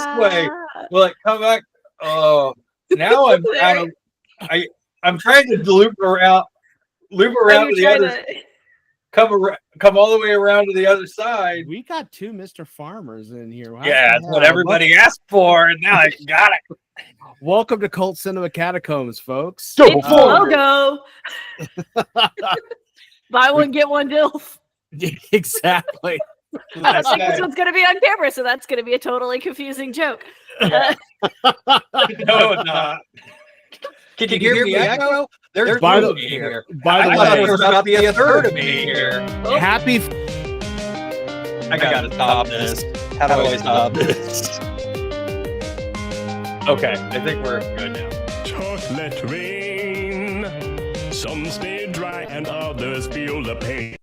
this way. Will it come back? Oh, now I'm out of. I'm trying to loop around to the other. Come all the way around to the other side. We got two Mr. Farmers in here. Yeah, that's what everybody asked for, and now I got it. Welcome to Cult Cinema Catacombs, folks. It's logo. Buy one, get one, DILF. Exactly. I think this one's going to be on camera, so that's going to be a totally confusing joke. No, it's not. Can you hear me echo? There's by two the, of me here. By the I thought way, there was about to be a third of me here. happy. I gotta stop this. How do I stop this? Okay, I think we're good now. Just let rain. Some stay dry and others feel the pain.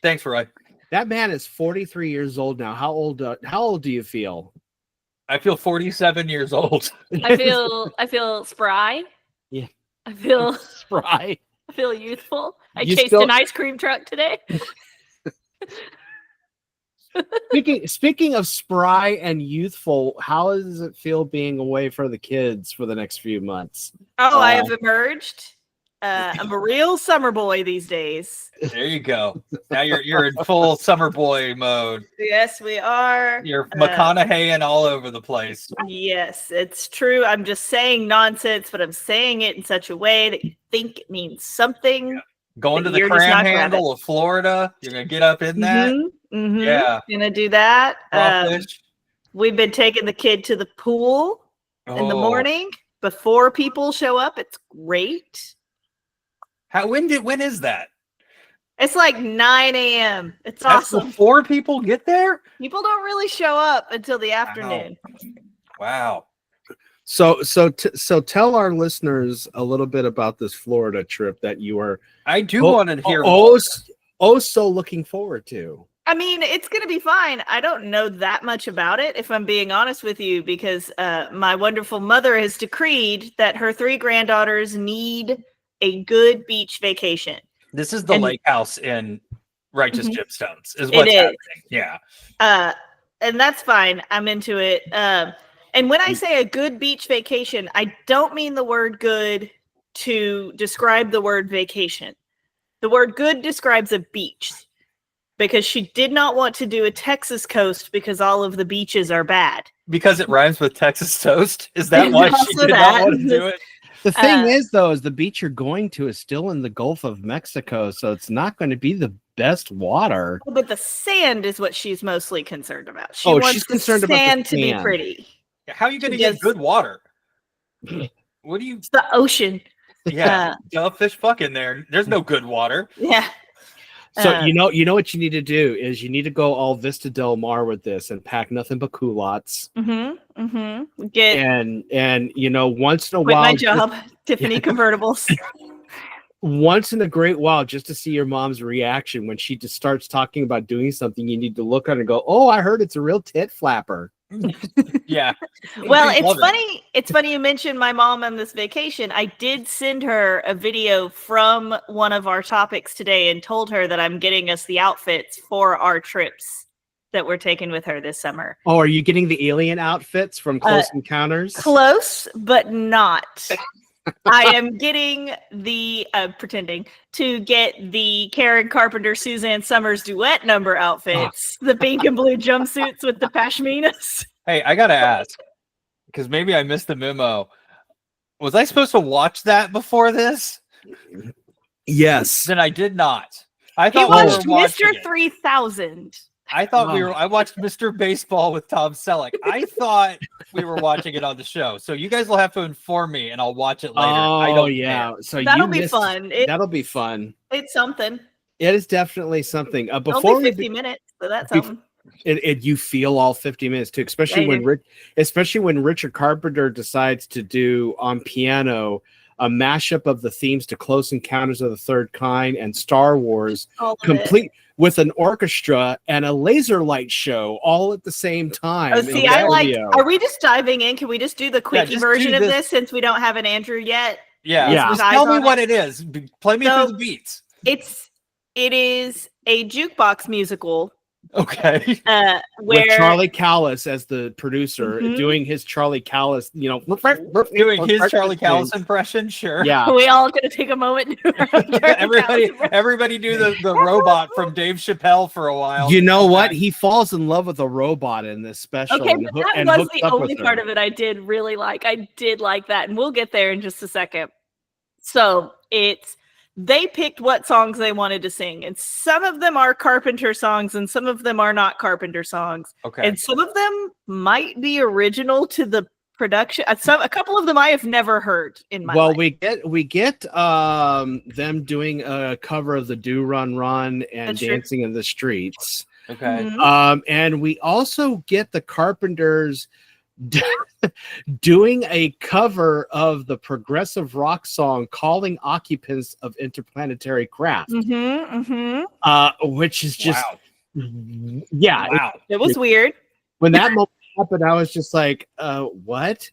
Thanks, Roy. That man is 43 years old now. How old do you feel? I feel 47 years old. I feel spry. Yeah. I feel spry. I feel youthful. I chased an ice cream truck today. Speaking of spry and youthful, how does it feel being away from the kids for the next few months? Oh, I have emerged. I'm a real summer boy these days. There you go. Now you're in full summer boy mode. Yes, we are. You're McConaughey all over the place. Yes, it's true. I'm just saying nonsense, but I'm saying it in such a way that you think it means something. Going to the cram handle of Florida. You're gonna get up in that. Mm-hmm. Yeah, gonna do that. We've been taking the kid to the pool in the morning before people show up. It's great. When is that? It's like 9 a.m. That's awesome. Before people get there? People don't really show up until the afternoon. Wow. So tell our listeners a little bit about this Florida trip that you are. I do want to hear. So looking forward to. I mean, it's going to be fine. I don't know that much about it, if I'm being honest with you, because my wonderful mother has decreed that her 3 granddaughters need a good beach vacation. This is the lake house in Righteous Gemstones, is what's happening. Yeah. And that's fine. I'm into it. And when I say a good beach vacation, I don't mean the word good to describe the word vacation. The word good describes a beach, because she did not want to do a Texas coast because all of the beaches are bad. Because it rhymes with Texas toast? Is that why she did not want to do it? The thing is, though, is the beach you're going to is still in the Gulf of Mexico, so it's not going to be the best water. But the sand is what she's mostly concerned about. She wants she's concerned about the sand to be pretty. How are you going to get good water? What do you? It's the ocean. Yeah, fish fuck in there. There's no good water. Yeah. So you know what you need to do is you need to go all Vista Del Mar with this and pack nothing but culottes. And once in a quit while, my job, Tiffany convertibles. Once in a great while, just to see your mom's reaction when she just starts talking about doing something, you need to look at her and go, "Oh, I heard it's a real tit flapper." Yeah. Well, it's funny. It's funny you mentioned my mom on this vacation. I did send her a video from one of our topics today and told her that I'm getting us the outfits for our trips that we're taking with her this summer. Oh, are you getting the alien outfits from Close Encounters? Close, but not. I am getting pretending to get the Karen Carpenter, Suzanne Summers duet number outfits, the pink and blue jumpsuits with the pashminas. Hey, I got to ask, because maybe I missed the memo. Was I supposed to watch that before this? Yes. Then I did not. I thought we watched Mr. 3000. I thought I watched Mr. Baseball with Tom Selleck. I thought we were watching it on the show. So you guys will have to inform me and I'll watch it later. Oh, yeah. So that'll be fun. That'll be fun. It's something. It is definitely something. Only 50 minutes, so that's something. You feel all 50 minutes too, especially when Richard Carpenter decides to do on piano a mashup of the themes to Close Encounters of the Third Kind and Star Wars, complete with an orchestra and a laser light show all at the same time. Oh, see, are we just diving in? Can we just do the quickie version of this since we don't have an Andrew yet? Yeah. Just tell me what it is. Play me through the beats. It is a jukebox musical Okay. Where with Charlie Callis as the producer, Mhm. doing his Charlie Callis, Doing his Charlie Callis impression, sure. Yeah. Are we all going to take a moment and do our own Charlie Callis impression? everybody do the robot from Dave Chappelle for a while. You know what? He falls in love with a robot in this special. Okay, and but that was the only part of it I did really like. I did like that, and we'll get there in just a second. So they picked what songs they wanted to sing, and some of them are Carpenter songs, and some of them are not Carpenter songs. Okay. And some of them might be original to the production. A couple of them I have never heard in my life. we get them doing a cover of the Do Run Run and That's Dancing in the Streets. Okay. Mhm. And we also get the Carpenters doing a cover of the progressive rock song Calling Occupants of Interplanetary Craft, which is just Wow. It was weird. when that moment happened, I was just like, what?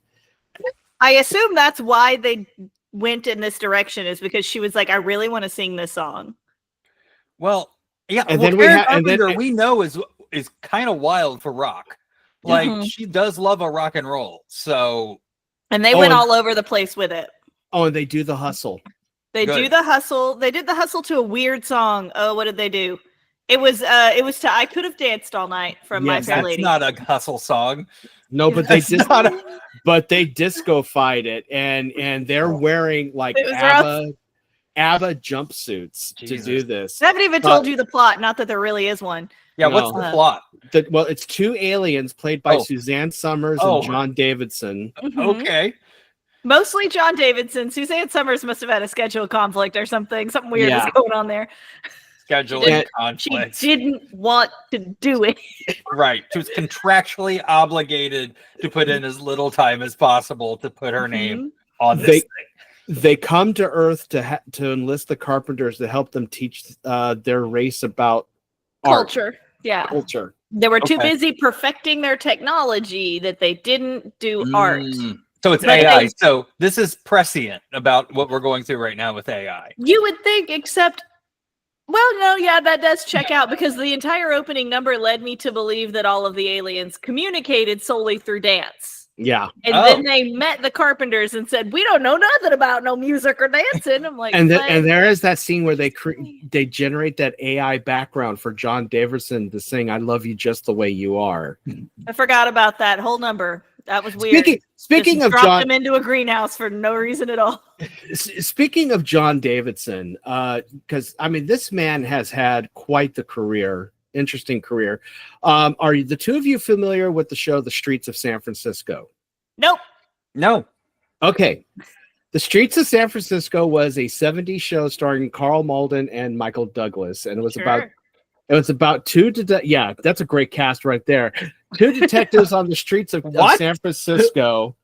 I assume that's why they went in this direction, is because she was like, I really want to sing this song. Well, yeah. And well, then Karen Carpenter, we know is kind of wild for rock. Like she does love a rock and roll. So and they went all over the place with it. Oh, and they do the hustle. They do the hustle. They did the hustle to a weird song. Oh, what did they do? It was to I Could Have Danced All Night from My Fair Lady. That's not a hustle song. No, but they disco-fied it, and they're wearing like ABBA jumpsuits to do this. I haven't even told you the plot. Not that there really is one. Yeah, what's the plot? Well, it's two aliens played by Suzanne Summers and John Davidson. Okay. Mostly John Davidson. Suzanne Summers must have had a schedule conflict or something. Something weird is going on there. Scheduling conflict. She didn't want to do it. Right. She was contractually obligated to put in as little time as possible to put her name on this thing. They come to Earth to enlist the Carpenters to help them teach their race about culture. Art. Yeah. Culture. They were too busy perfecting their technology that they didn't do art. So it's AI. So this is prescient about what we're going through right now with AI. You would think, except, well, no, yeah, that does check out, because the entire opening number led me to believe that all of the aliens communicated solely through dance. Yeah. And then they met the Carpenters and said, we don't know nothing about no music or dancing. I'm like, and there is that scene where they generate that AI background for John Davidson to sing "I Love You Just the Way You Are." I forgot about that whole number. That was weird. Speaking of dropped John, him into a greenhouse for no reason at all. Speaking of John Davidson, because I mean, this man has had quite the career. Interesting career. Are the two of you familiar with the show The Streets of San Francisco? Nope. No. Okay. The Streets of San Francisco was a 70s show starring Carl Malden and Michael Douglas, and it was about two yeah, that's a great cast right there. Two detectives on the streets of San Francisco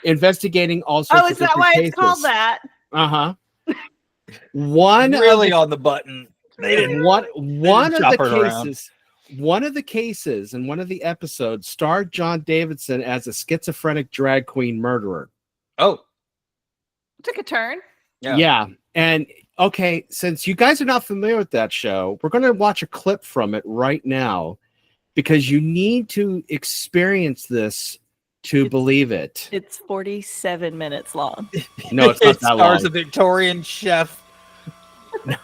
investigating all sorts of different cases. Oh, is that why it's called that? Uh-huh. One on the button. They didn't one of the cases in one of the episodes starred John Davidson as a schizophrenic drag queen murderer. Oh. Took a turn. Yeah. And okay, since you guys are not familiar with that show, we're going to watch a clip from it right now because you need to experience this to believe it. It's 47 minutes long. No, it's not that long. It stars a Victorian chef. No.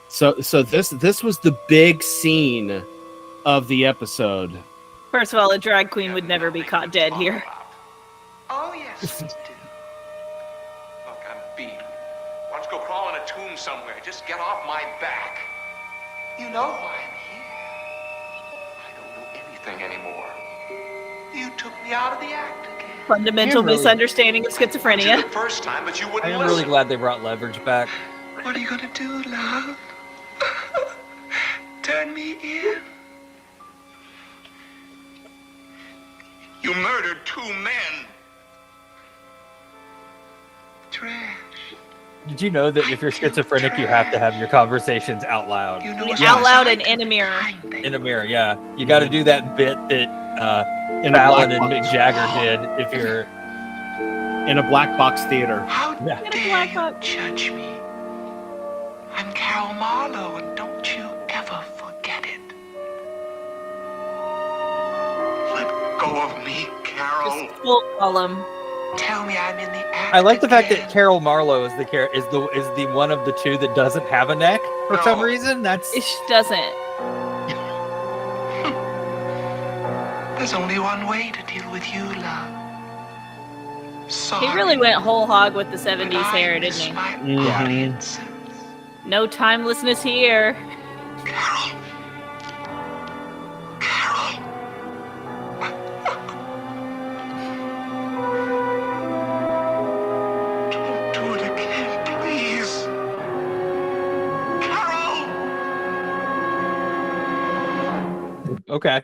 So this was the big scene of the episode. First of all, a drag queen would never be caught dead here. Oh, yes, we do. Look, I'm beat. Why don't you go crawl in a tomb somewhere? Just get off my back. You know why I'm here. I don't know anything anymore. You took me out of the act again. Fundamental misunderstanding of schizophrenia. The first time, but you wouldn't I am really glad they brought Leverage back. What are you gonna do, love? Turn me in? You murdered two men. Trash. Did you know that if you're schizophrenic, you have to have your conversations out loud? You know out loud and in a mirror. In a mirror, yeah. You got to do that bit that Fallon and Mick Jagger did if you're in a black box theater. How dare you judge me? I'm Carol Marlowe, and don't you ever forget it. go of me, Carol. Just full column. Tell me I'm in the act. I like the fact that again. Carol Marlowe is the one of the two that doesn't have a neck for some No. reason. That's She doesn't. There's only one way to deal with you, love. Sorry. He really went whole hog with the but 70s I hair, miss didn't he? my Yeah. audiences. No timelessness here. Carol. Carol. Don't do it again, please. Carol. okay.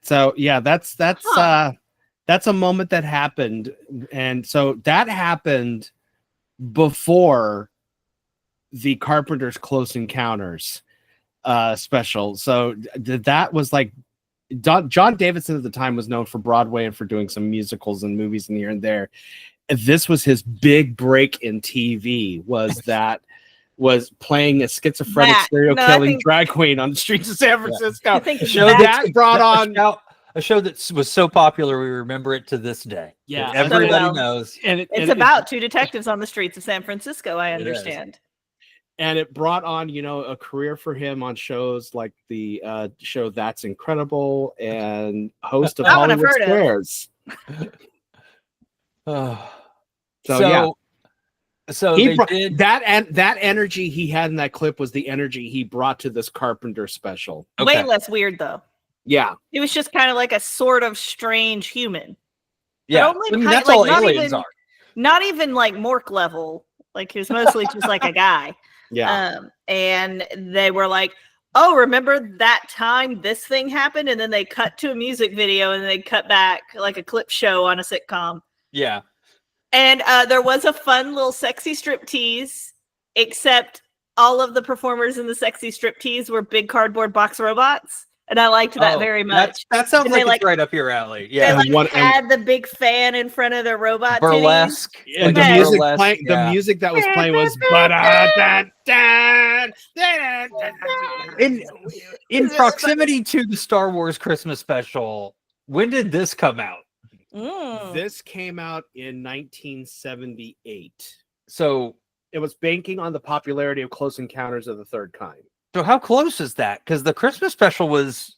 So yeah, that's Huh. that's a moment that happened, and so that happened before the Carpenter's Close Encounters special. So that was like John Davidson at the time was known for Broadway and for doing some musicals and movies and here and there. And this was his big break in TV. Was playing a schizophrenic That. serial No, I killing think- drag queen on the streets of San Francisco. I think A show that- brought on a show that was so popular we remember it to this day. Yeah, That everybody well. knows. and It's about two detectives on the streets of San Francisco, I It is. understand. and it brought on a career for him on shows like the show That's Incredible and host of That one I've Hollywood heard of. Squares. So yeah. So He they brought, did. that energy he had in that clip was the energy he brought to this Carpenter special. Okay. Way less weird, though. Yeah, He was just kind of like a sort of strange human. Yeah, only I mean, kind- that's like, all not aliens even- are. Not even like Mork level. Like he was mostly just like a guy. yeah. And they were like, oh, remember that time this thing happened? And then they cut to a music video and they cut back like a clip show on a sitcom. Yeah. And there was a fun little sexy striptease, except all of the performers in the sexy striptease were big cardboard box robots. And I liked that Oh, very much. That sounds And like they, it's like- right up your alley. They Yeah. like had the big fan in front of the robot titties. Burlesque. And like the a music burlesque, playing, yeah. the music that was playing was In proximity to the Star Wars Christmas special, when did this come out? Mm. This came out in 1978. So It was banking on the popularity of Close Encounters of the Third Kind. how close is that? Because the Christmas special was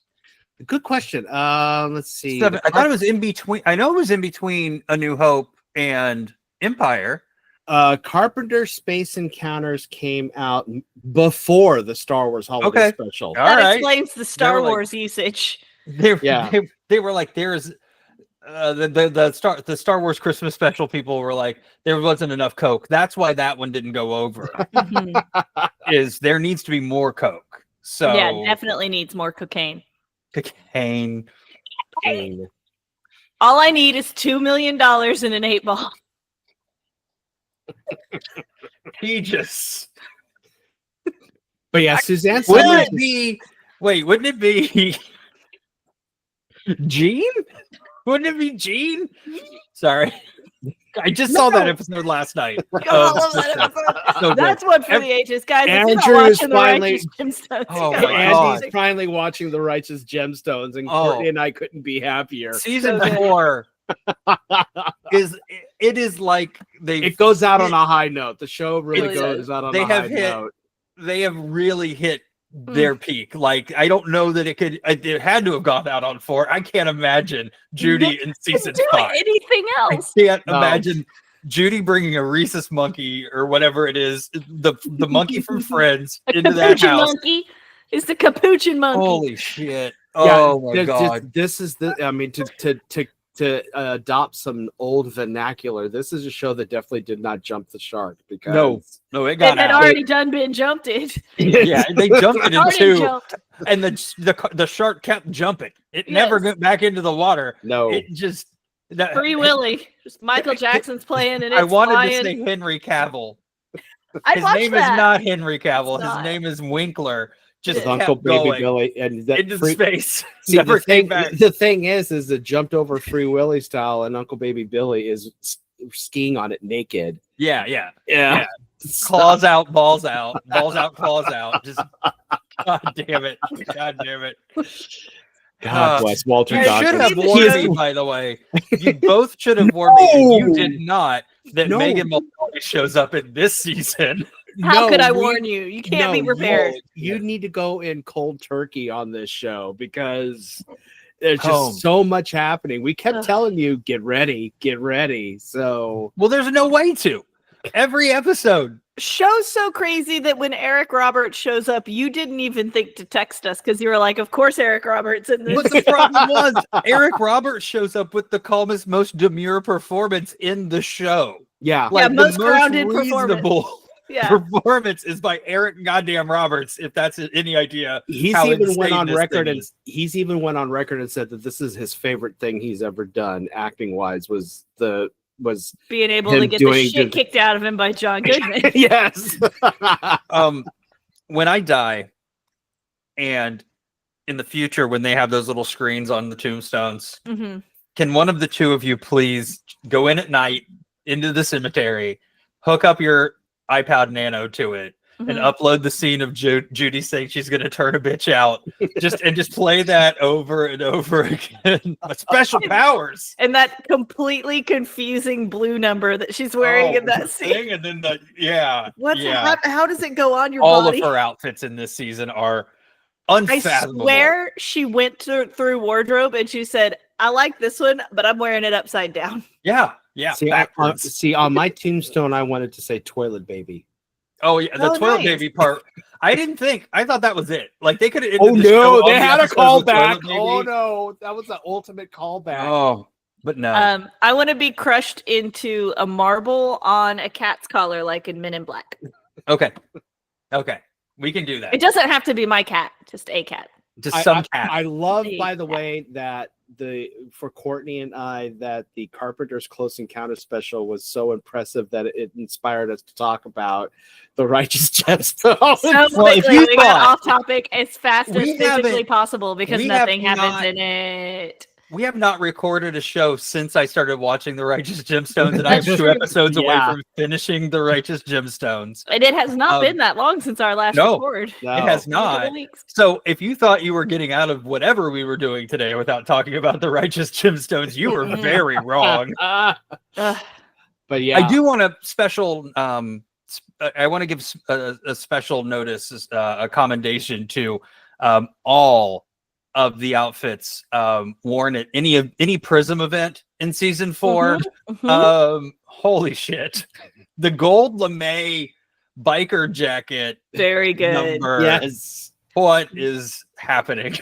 Good question. Let's see. I thought it was in between. I know it was in between A New Hope and Empire. Carpenter Space Encounters came out before the Star Wars Holiday Okay. Special. All That right. explains the Star They were like- Wars usage. Yeah. They were like, there's the Star Wars Christmas special. People were like, there wasn't enough Coke. That's why that one didn't go over. Mhm. Is there needs to be more Coke? So Yeah, definitely needs more cocaine. cocaine. All I need is $2 million in an 8-ball. He just But yeah, Suzanne wouldn't Summers. it be? Wait, wouldn't it be Gene? Wouldn't it be Gene? Sorry, I just saw that episode last night. God, I love that episode. So good. That's one for the ages, guys. If you're not Andrew is watching the finally- Righteous Gemstones, Oh you my gotta God. watch Andy's it. finally watching The Righteous Gemstones, and Oh. Courtney and I couldn't be happier. Season So good. 4 is like It goes out on a high note. The show really Really goes out on They a have high hit- note. they have really hit their peak. Like I don't know that it had to have gone out on 4. I can't imagine Judy in season Do 5. anything I else. can't No. imagine Judy bringing a rhesus monkey or whatever it is, the monkey from Friends, A into that capuchin house. monkey is the capuchin monkey. Holy shit! Yeah, Oh my this- god! This is the. I mean, to adopt some old vernacular, this is a show that definitely did not jump the shark because No, it It got had out. already been jumped in. Yeah, they jumped it in Already 2, jumped. and the shark kept jumping. It Yes. never got back into the water. no. It just that, Free Willy. Just Michael Jackson's playing and it's I wanted flying. to say Henry Cavill. I'd His watch name that. is not Henry Cavill. It's His not. name is Winkler. Just With kept Uncle Baby going Billy and that into free- space. See, Never the thing, came back. The thing is it jumped over Free Willy style, and Uncle Baby Billy is skiing on it naked. Yeah, yeah. Yeah, Claws out, balls out, balls out, claws out. Just God damn it. God damn it. God bless Walter You Dawkins. should have He warned is- me, by the way. You both should have warned me, and you did not, that No. Megan Mullally shows up in this season. How could I warn you? You can't be prepared. You need to go in cold turkey on this show because there's Home. just so much happening. We kept Ugh. telling you, get ready, get ready. So Well, there's no way to. Every episode. Show's so crazy that when Eric Roberts shows up, you didn't even think to text us because you were like, of course Eric Roberts in this. But the problem was, Eric Roberts shows up with the calmest, most demure performance in the show. yeah, Yeah, The most grounded reasonable Yeah. performance is by Eric goddamn Roberts, if that's any idea. he's how even insane went on this record thing and is. he's even went on record and said that this is his favorite thing he's ever done, acting wise. Was Being able to him get the doing shit the- kicked out of him by John Goodman. yes. When I die, and in the future, when they have those little screens on the tombstones, Mhm. can one of the two of you please go in at night into the cemetery, hook up your iPod Nano to it, and Mhm. upload the scene of Judy saying she's going to turn a bitch out, just play that over and over again. Special powers. And that completely confusing blue number that she's wearing in that the scene. thing, and then How does it go on your all body? of her outfits in this season are I unfathomable. swear she went through wardrobe and she said, I like this one, but I'm wearing it upside down. Yeah, backwards. On my tombstone, I wanted to say toilet baby. Oh yeah, the Oh, toilet nice. baby part. I didn't think. I thought that was it. Like they could have. Oh no, they had a callback. Oh no, that was the ultimate callback. Oh, but no. I want to be crushed into a marble on a cat's collar, like in Men in Black. Okay, we can do that. It doesn't have to be my cat, just a cat. Just some cat. I love, The by the cat. way, that for Courtney and I, that the Carpenter's Close Encounter special was so impressive that it inspired us to talk about the Righteous Gemstones. So Well, if quickly, you we got thought- off topic as fast as We physically haven't- possible because we have nothing happens not- in it. We have not recorded a show since I started watching The Righteous Gemstones, and I'm That's 2 true. episodes away Yeah. from finishing The Righteous Gemstones. And it has not Um, been that long since our last no. record. No. It has A couple not. weeks. So if you thought you were getting out of whatever we were doing today without talking about The Righteous Gemstones, you were very wrong. Ugh. But yeah, I do want a special. I want to give a special notice, a commendation to all of the outfits worn at any Prism event in season 4. Mhm. Holy shit! The gold lame biker jacket Very good. number. yes. What is happening?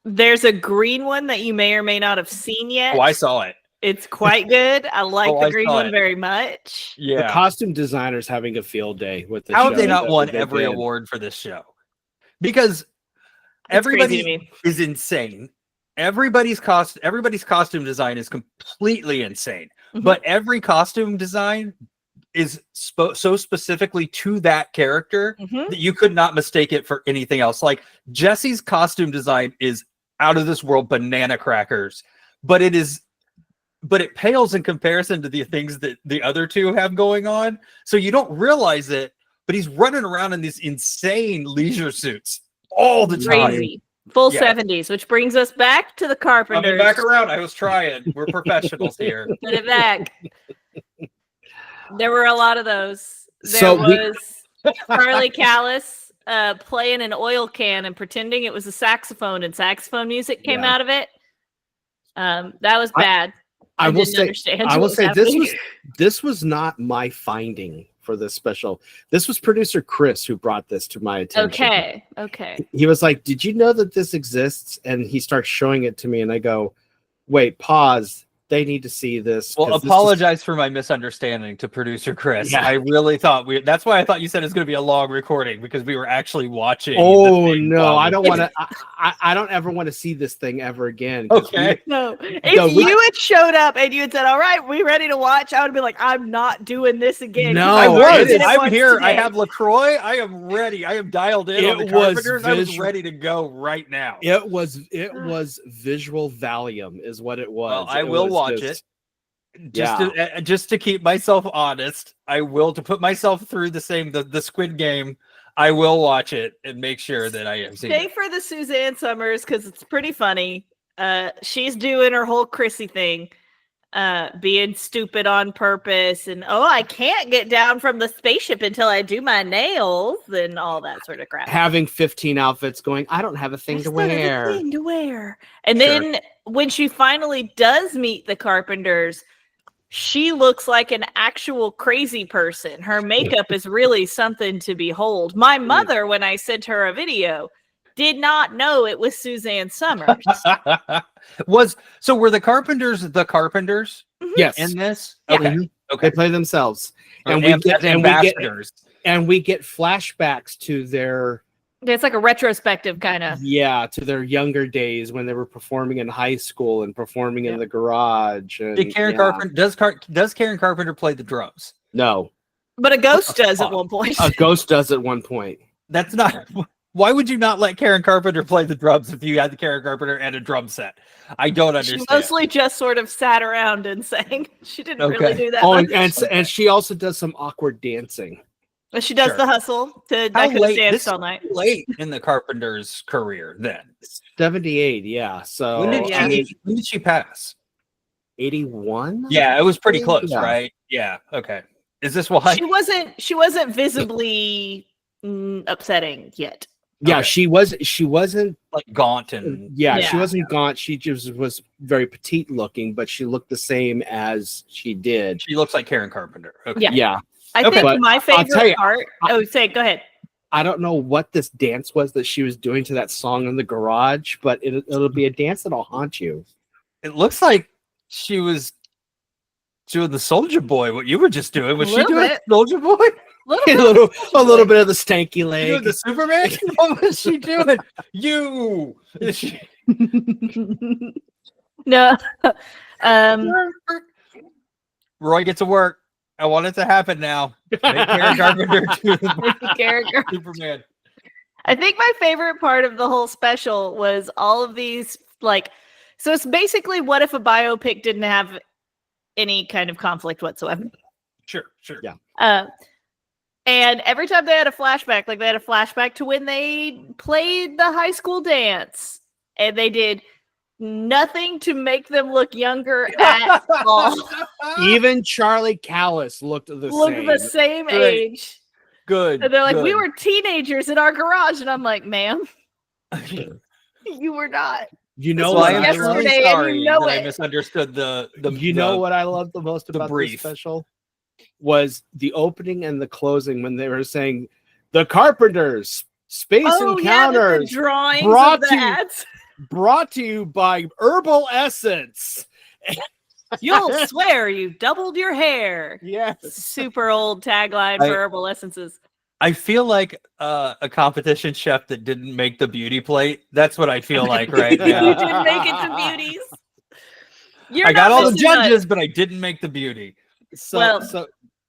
There's a green one that you may or may not have seen yet. Oh, I saw it. It's quite good. I like Oh, the I green saw one it. very much. The Yeah. costume designers having a field day with the How show have they not that won they every did. award for this show? Because It's crazy to everybody me. is insane. Everybody's costume design is completely insane. Mhm. But every costume design is so specifically to that character Mhm. that you could not mistake it for anything else. Like Jesse's costume design is out of this world banana crackers, but it pales in comparison to the things that the other two have going on. So you don't realize it, but he's running around in these insane leisure suits all the time. Crazy. Full Yeah. 70s, which brings us back to the Carpenters. Coming back around, I was trying. We're professionals here. Put it back. There were a lot of those. There So we- was Charlie Callis playing an oil can and pretending it was a saxophone, and saxophone music came Yeah. out of it. That was bad. I will didn't say, understand I what will was say happening. this was not my finding for this special. This was producer Chris who brought this to my attention. Okay. He was like, "Did you know that this exists?" And he starts showing it to me, and I go, "Wait, pause. They need to see this." Well, 'cause this is- apologize for my misunderstanding to producer Chris. Yeah. I really thought that's why I thought you said it's going to be a long recording, because we were actually watching. the Oh thing no, while I we- don't want to. I don't ever want to see this thing ever again. 'cause Okay. No, if No, we- you had showed up and you had said, "All right, we ready to watch," I would have been like, "I'm not doing this again." No, I I was. did it I'm once here. I today. have LaCroix. I am ready. I am dialed in on the It was Carpenters. I was visual- ready to go right now. It was visual Valium, is what it was. Well, I It will was watch just- just to keep myself honest. I will, to put myself through the Squid Game. I will watch it and make sure that I am seeing Stay it. for the Suzanne Summers because it's pretty funny. she's doing her whole Chrissy thing, being stupid on purpose, and I can't get down from the spaceship until I do my nails and all that sort of crap. Having 15 outfits going, I don't have a thing to wear. And then when she finally does meet the Carpenters, she looks like an actual crazy person. Her makeup is really something to behold. My mother, when I sent her a video, did not know it was Suzanne Summers. Were the Carpenters the Carpenters? Yes. In this? Yeah. Okay. They play themselves. And we get ambassadors. And we get flashbacks to their It's like a retrospective kind of. Yeah, to their younger days when they were performing in high school and performing in the garage. And, Did Karen Carpenter does Karen Carpenter play the drums? No. But a ghost does at one point. A ghost does at one point. That's not. Why would you not let Karen Carpenter play the drums if you had the Karen Carpenter and a drum set? I don't understand. She mostly just sort of sat around and sang. She didn't really do that. Oh, much. and she also does some awkward dancing. But she does the hustle. I could have danced all night. Late in the Carpenter's career, then 78. Yeah. So when did she pass? 81. Yeah, it was pretty close, right? Yeah. Okay. Is this why she wasn't visibly upsetting yet? Yeah, she wasn't like gaunt and she wasn't gaunt. She just was very petite looking, but she looked the same as she did. She looks like Karen Carpenter. Okay. Yeah. I think my favorite part. Go ahead. I don't know what this dance was that she was doing to that song in the garage, but it'll be a dance that'll haunt you. It looks like she was doing the Soldier Boy. What you were just doing? Was she doing Soldier Boy? A little bit of the stanky leg. Doing the Superman? What was she doing? No. Roy gets to work. I want it to happen now. Make Karen Carpenter do the Superman. I think my favorite part of the whole special was all of these, so it's basically what if a biopic didn't have any kind of conflict whatsoever. Sure. Yeah. And every time they had a flashback, they had a flashback to when they played the high school dance, and they did nothing to make them look younger at all. Even Charlie Callis looked the same age. Good. And they're like, we were teenagers in our garage, and I'm like, ma'am, you were not. You know what? I'm really sorry that I misunderstood the. You know what I love the most about this special was the opening and the closing when they were saying, "The Carpenters, Space Encounters, the drawings brought to you by Herbal Essence." You'll swear you doubled your hair. Yes. Super old tagline for Herbal Essences. I feel like a competition chef that didn't make the beauty plate. That's what I feel like right now. You didn't make it to beauties. I got all the judges, but I didn't make the beauty.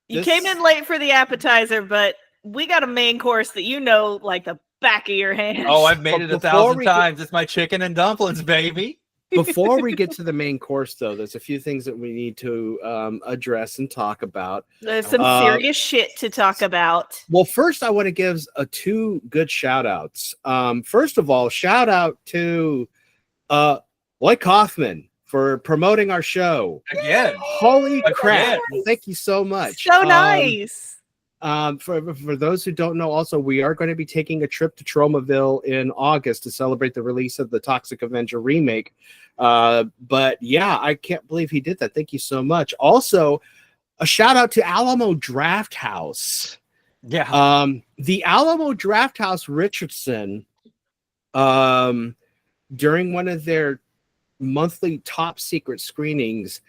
You came in late for the appetizer, but we got a main course that like the back of your hand. Oh, I've made it 1,000 times. It's my chicken and dumplings, baby. Before we get to the main course, though, there's a few things that we need to address and talk about. There's some serious shit to talk about. Well, first, I want to give two good shout outs. First of all, shout out to Blake Kaufman for promoting our show. Again. Holy crap. Thank you so much. So nice. For those who don't know, also, we are going to be taking a trip to Tromaville in August to celebrate the release of the Toxic Avenger remake. But yeah, I can't believe he did that. Thank you so much. Also, a shout out to Alamo Draft House. Yeah. The Alamo Draft House Richardson, during one of their monthly top secret screenings,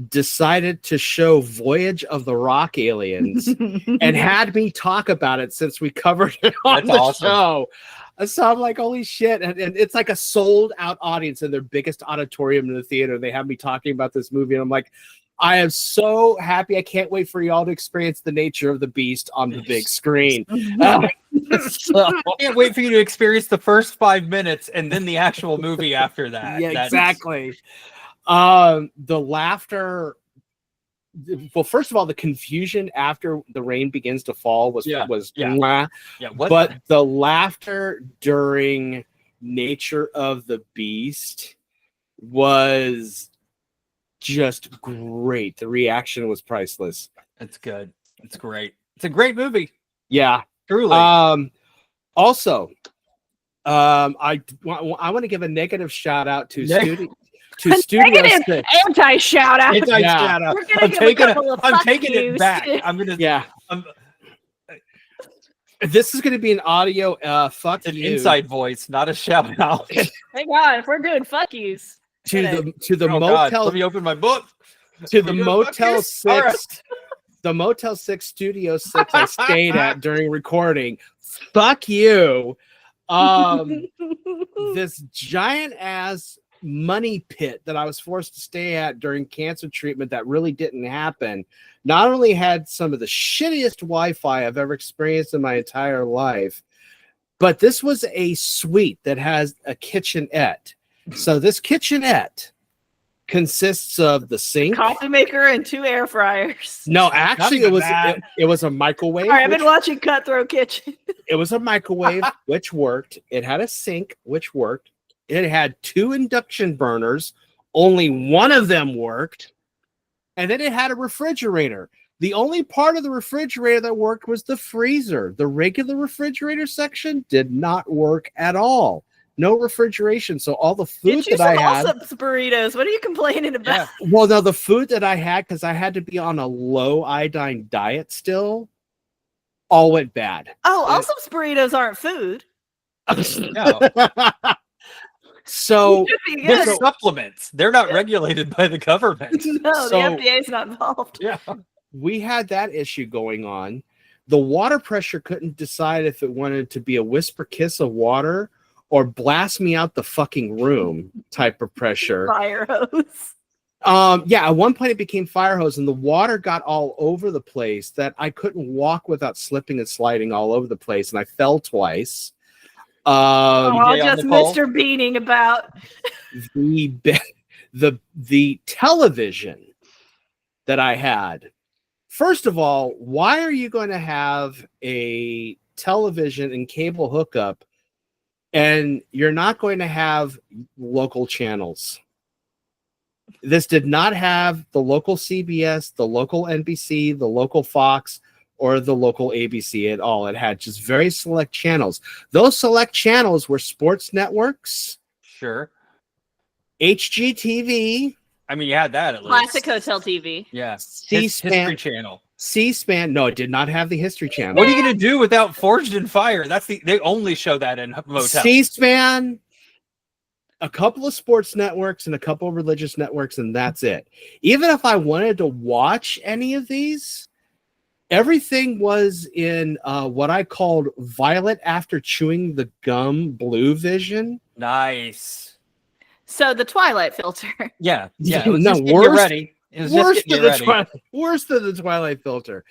decided to show Voyage of the Rock Aliens and had me talk about it since we covered it on the show. So I'm like, holy shit. And it's like a sold out audience in their biggest auditorium in the theater. They have me talking about this movie. And I'm like, I am so happy. I can't wait for y'all to experience the nature of the beast on the big screen. I can't wait for you to experience the first 5 minutes and then the actual movie after that. Yeah, exactly. The laughter. Well, first of all, the confusion after the rain begins to fall was but the laughter during Nature of the Beast was just great. The reaction was priceless. It's good. It's great. It's a great movie. Yeah. Truly. Also, I want to give a negative shout out to Studio Negative anti shout out. Shout out. I'm taking it back. I'm gonna. Yeah. This is going to be an audio fuck an you. Inside voice, not a shout out. Thank God, if we're doing fuck yous. to the Oh, motel. God. Let me open my book. To the Motel 6. The Motel 6 Studio 6 I stayed at during recording. Fuck you. This giant ass money pit that I was forced to stay at during cancer treatment that really didn't happen not only had some of the shittiest Wi-Fi I've ever experienced in my entire life, but this was a suite that has a kitchenette. So this kitchenette consists of the sink, coffee maker, and 2 air fryers. No, actually, it was a microwave. All right, I've been watching Cutthroat Kitchen. It was a microwave, which worked. It had a sink, which worked. It had 2 induction burners. Only one of them worked. And then it had a refrigerator. The only part of the refrigerator that worked was the freezer. The regular refrigerator section did not work at all. No refrigeration. So all the food that I had. Burritos. What are you complaining about? Yeah. Well, no, the food that I had, because I had to be on a low iodine diet still, all went bad. Oh, Allsup's burritos aren't food. No. So they're supplements. They're not regulated by the government. No, the FDA is not involved. Yeah. We had that issue going on. The water pressure couldn't decide if it wanted to be a whisper kiss of water or blast me out the fucking room type of pressure. Fire hose. Yeah, at one point it became fire hose and the water got all over the place that I couldn't walk without slipping and sliding all over the place, and I fell twice. Just Mr. Beaning about the television that I had. First of all, why are you going to have a television and cable hookup and you're not going to have local channels? This did not have the local CBS, the local NBC, the local Fox, or the local ABC at all. It had just very select channels. Those select channels were sports networks. Sure. HGTV. I mean, you had that at least. Classic Hotel TV. Yeah. C-SPAN. History Channel. C-SPAN. No, it did not have the History Channel. What are you going to do without Forged in Fire? They only show that in motels. C-SPAN, a couple of sports networks and a couple of religious networks, and that's it. Even if I wanted to watch any of these, everything was in what I called violet after chewing the gum blue vision. Nice. So the Twilight filter. Yeah. Yeah. No, worse than the Twilight filter.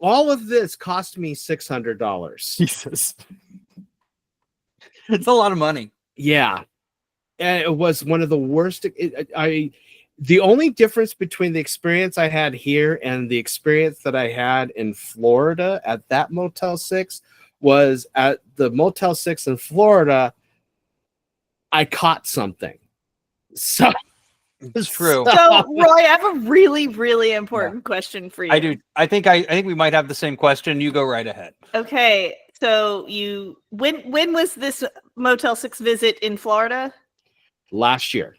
All of this cost me $600. Jesus. It's a lot of money. Yeah. And it was one of the worst. The only difference between the experience I had here and the experience that I had in Florida at that Motel 6 was at the Motel 6 in Florida, I caught something. So it's true. So Roy, I have a really, really important question for you. I do. I think we might have the same question. You go right ahead. Okay. So when was this Motel 6 visit in Florida? Last year.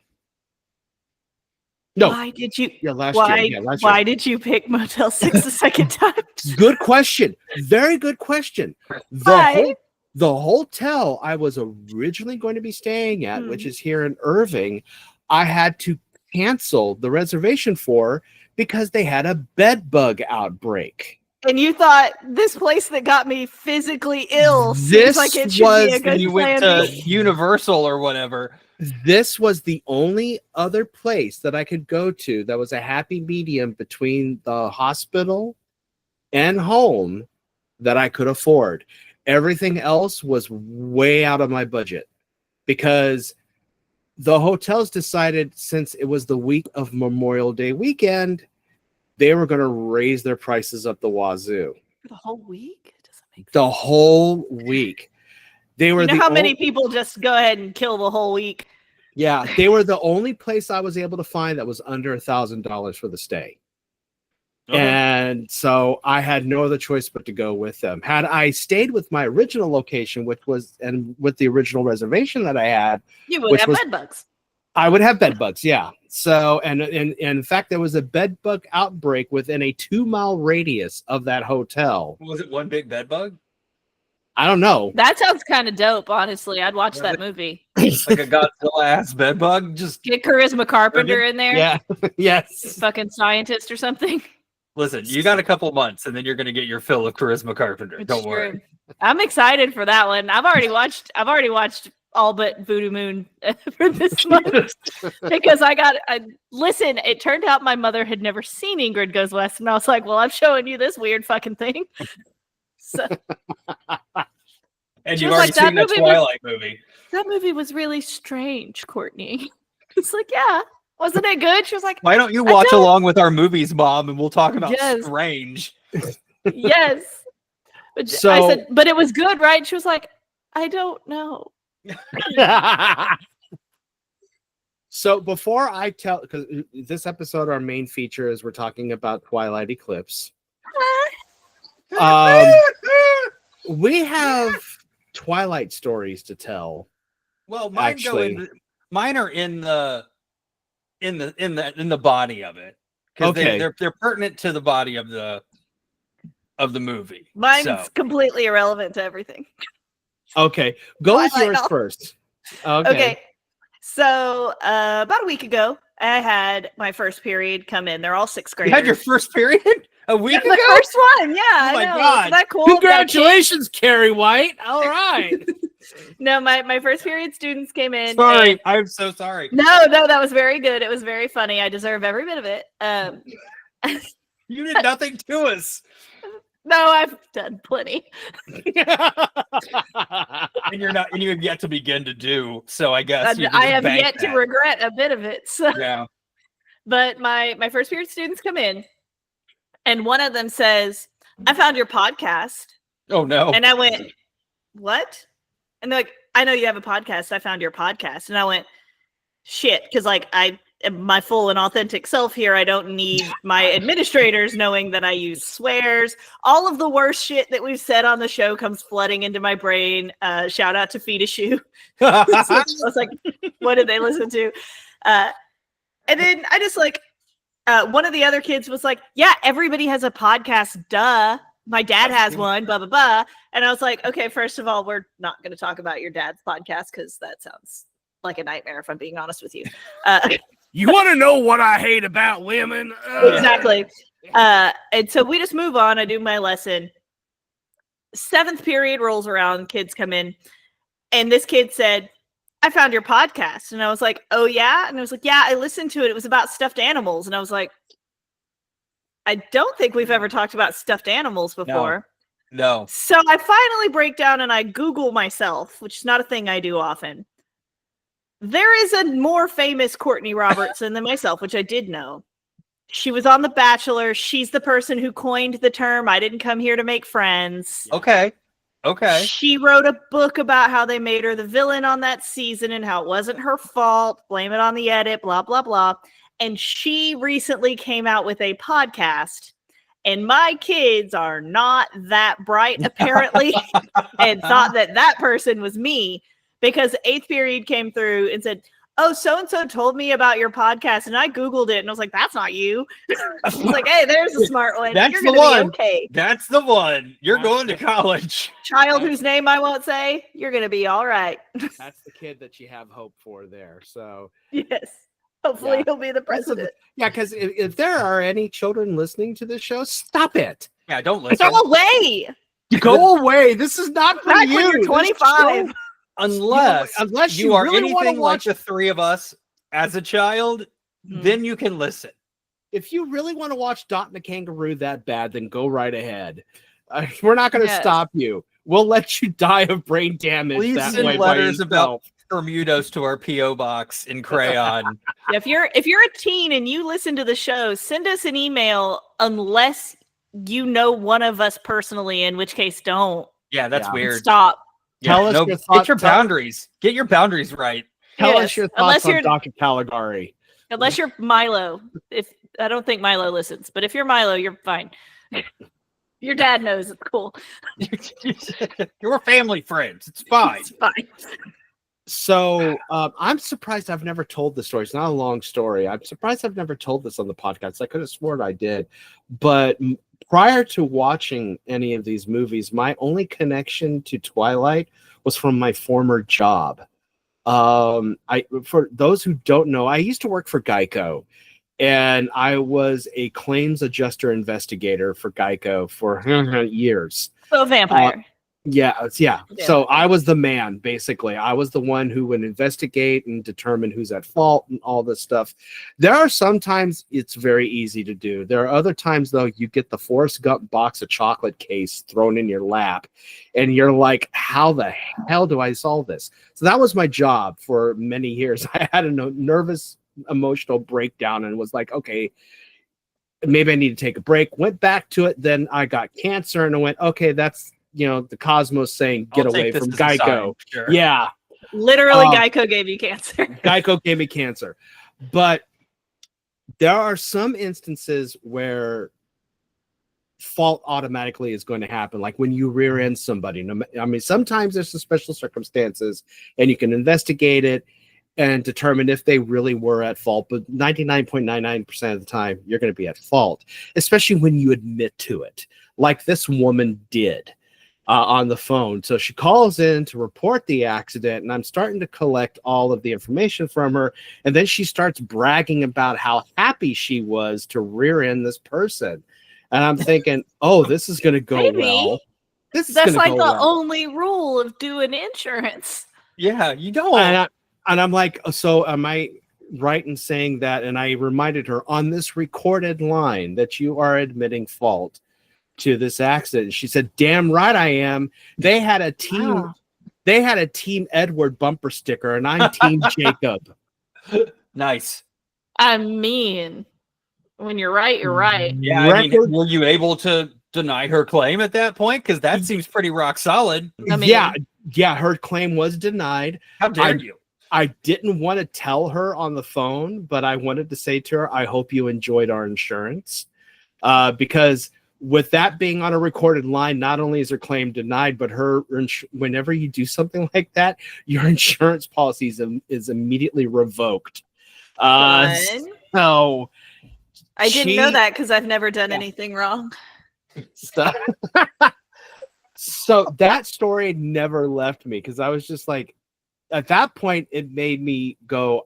No. Why did you? Yeah, last year. Yeah, last why year. did you pick Motel 6 the second time? Good question. Very good question. The hotel I was originally going to be staying at, which is here in Irving, I had to cancel the reservation for because they had a bed bug outbreak. And you thought this place that got me physically ill seems like it should be a good you plan. went to Universal or whatever. This was the only other place that I could go to that was a happy medium between the hospital and home that I could afford. Everything else was way out of my budget because the hotels decided, since it was the week of Memorial Day weekend, they were going to raise their prices up the wazoo. The whole week? It doesn't make sense. The whole week. They were. You know how many people just go ahead and kill the whole week? Yeah, they were the only place I was able to find that was under $1,000 for the stay. Okay. And so I had no other choice but to go with them. Had I stayed with my original location, which was, and with the original reservation that I had, You would have bed bugs. I would have bed bugs. Yeah. So, and in fact, there was a bed bug outbreak within a 2-mile radius of that hotel. Was it one big bed bug? I don't know. That sounds kind of dope, honestly. I'd watch that movie. Like a Godzilla ass bed bug? Just Get Charisma Carpenter in there. Yeah. Yes. Fucking scientist or something. listen, you got a couple months and then you're gonna get your fill of Charisma Carpenter. It's Don't true. worry. I'm excited for that one. I've already watched all but Voodoo Moon for this month because listen, it turned out my mother had never seen Ingrid Goes West, and I was like, well, I'm showing you this weird fucking thing. So And She you've was already like, that seen the movie Twilight movie. that movie was really strange, Courtney. It's like, yeah, wasn't it good? She was like, Why don't you I watch don't- along with our movies, Mom, and we'll talk about Yes. Strange. yes. But I So- said, but it was good, right? She was like, I don't know. So before I tell, because this episode, our main feature is we're talking about Twilight Eclipse. We have Twilight stories to tell. Well, mine Actually- mine are in the body of it. Because Okay. they're pertinent to the body of the movie. Mine's So, completely irrelevant to everything. Okay, go with Twilight yours novel. first. Okay. So about a week ago, I had my first period come in. They're all sixth you graders. had your first period a week the ago? first one, yeah. Oh I my know. God. Isn't that cool? Congratulations, Carrie White. All right. No, my first period students came in. Sorry, and- I'm so sorry. No, that was very good. It was very funny. I deserve every bit of it. You did nothing to us. No, I've done plenty. And you have yet to begin to do. So I guess you can I just have bank yet to that. regret a bit of it. So. Yeah. But my first period students come in, and one of them says, I found your podcast. Oh no. And I went, what? And they're like, I know you have a podcast. I found your podcast. And I went, shit. Because like I am my full and authentic self here. I don't need my administrators knowing that I use swears. All of the worst shit that we've said on the show comes flooding into my brain. Shout out to Feed a Shoe. I was like, what did they listen to? And then I just like, one of the other kids was like, yeah, everybody has a podcast. Duh. My dad has one, blah, blah, blah. And I was like, okay, first of all, we're not going to talk about your dad's podcast because that sounds like a nightmare, if I'm being honest with you. You want to know what I hate about women? Exactly. And so we just move on. I do my lesson. 7th period rolls around. Kids come in. And this kid said, I found your podcast. And I was like, oh, yeah? And I was like, yeah, I listened to it. It was about stuffed animals. And I was like, I don't think we've ever talked about stuffed animals before. No. So I finally break down and I Google myself, which is not a thing I do often. There is a more famous Courtney Robertson than myself, which I did know. She was on The Bachelor. She's the person who coined the term, I didn't come here to make friends. Okay. She wrote a book about how they made her the villain on that season and how it wasn't her fault. Blame it on the edit, blah, blah, blah. And she recently came out with a podcast. And my kids are not that bright, apparently, and thought that person was me because 8th period came through and said, oh, so-and-so told me about your podcast. And I Googled it and I was like, that's not you. I was like, hey, there's a smart one. That's You're the going to be one. okay. That's the one. You're That's going to college. Child whose name I won't say, you're going to be all right. That's the kid that you have hope for there. So Yes. Hopefully Yeah. he'll be the president. yeah, because if there are any children listening to this show, stop it. Yeah, don't listen. Go away. Go away. This is not for Back you. when you're This 25. show- Unless you are really anything wanna like watch the three of us as a child, then you can listen. If you really want to watch Dot and the Kangaroo that bad, then go right ahead. We're not going to Yes. stop you. We'll let you die of brain damage Please that send way by letters about yourself. Bermudas to our P.O. box in crayon. If you're a teen and you listen to the show, send us an email unless you know one of us personally, in which case don't. Yeah, that's Yeah. weird. Stop. Yeah, Tell us no, your get thoughts. your boundaries. Get your boundaries right. Tell Yes, us your unless thoughts on you're- Dr. Caligari. Unless you're Milo. If I don't think Milo listens, but if you're Milo, you're fine. Your dad knows it's cool. You're family friends. It's fine. It's fine. So I'm surprised I've never told this story. It's not a long story. I'm surprised I've never told this on the podcast. I could have sworn I did. But prior to watching any of these movies, my only connection to Twilight was from my former job. For those who don't know, I used to work for Geico, and I was a claims adjuster investigator for Geico for years. So vampire. Yeah. Yeah. So I was the man, basically. I was the one who would investigate and determine who's at fault and all this stuff. There are sometimes it's very easy to do. There are other times, though, you get the Forrest Gump box of chocolate case thrown in your lap, and you're like, how the hell do I solve this? So that was my job for many years. I had a nervous, emotional breakdown and was like, okay, maybe I need to take a break. Went back to it. Then I got cancer, and I went, okay, that's the cosmos saying get I'll away take from this as a Geico. sign, sure. Yeah. Literally, Geico gave you cancer. Geico gave me cancer. But there are some instances where fault automatically is going to happen, like when you rear end somebody. I mean, sometimes there's some special circumstances and you can investigate it and determine if they really were at fault. But 99.99% of the time, you're going to be at fault, especially when you admit to it, like this woman did. On the phone. So she calls in to report the accident, and I'm starting to collect all of the information from her. And then she starts bragging about how happy she was to rear end this person. And I'm thinking, oh, this is going to go Maybe. well. That's like the only rule of doing insurance. Yeah, you don't. And I'm like, so am I right in saying that? And I reminded her on this recorded line that you are admitting fault to this accident. She said, damn right I am. They had a team. Wow. They had a Team Edward bumper sticker, and I'm Team Jacob. Nice. I mean, when you're right, you're right. Yeah, I mean, were you able to deny her claim at that point? Because that seems pretty rock solid. I mean, yeah, her claim was denied. How dare you? I didn't want to tell her on the phone, but I wanted to say to her, I hope you enjoyed our insurance. Because with that being on a recorded line, not only is her claim denied, but whenever you do something like that, your insurance policy is immediately revoked. So I didn't know that because I've never done anything wrong. So that story never left me because I was just like, at that point, it made me go.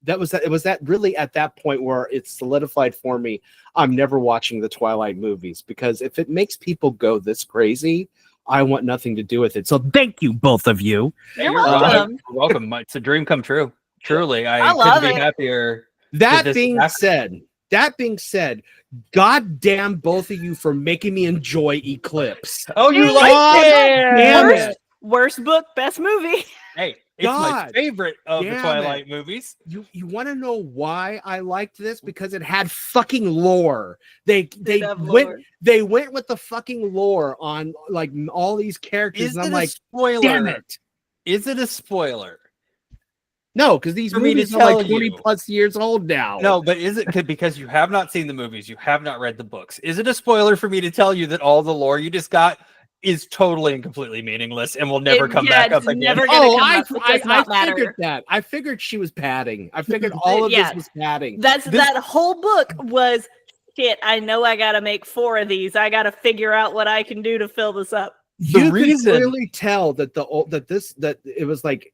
It was that really at that point where it solidified for me, I'm never watching the Twilight movies, because if it makes people go this crazy, I want nothing to do with it. So thank you, both of you. You're welcome. You're welcome. It's a dream come true. Truly, I love couldn't be it. happier. That being said, God damn both of you for making me enjoy Eclipse. Oh, you like it? Worst book, best movie. Hey. It's my favorite of the Twilight movies. You want to know why I liked this? Because it had fucking lore. They went with the fucking lore on like all these characters. And I'm like, spoiler? Damn it! Is it a spoiler? No, because these movies are like 20 plus years old now. No, but is it because you have not seen the movies, you have not read the books? Is it a spoiler for me to tell you that all the lore you just got is totally and completely meaningless and will never come back up again? I figured that. I figured she was padding. I figured all of this was padding. That whole book was shit. I know I got to make 4 of these. I got to figure out what I can do to fill this up. You can clearly tell that it was like,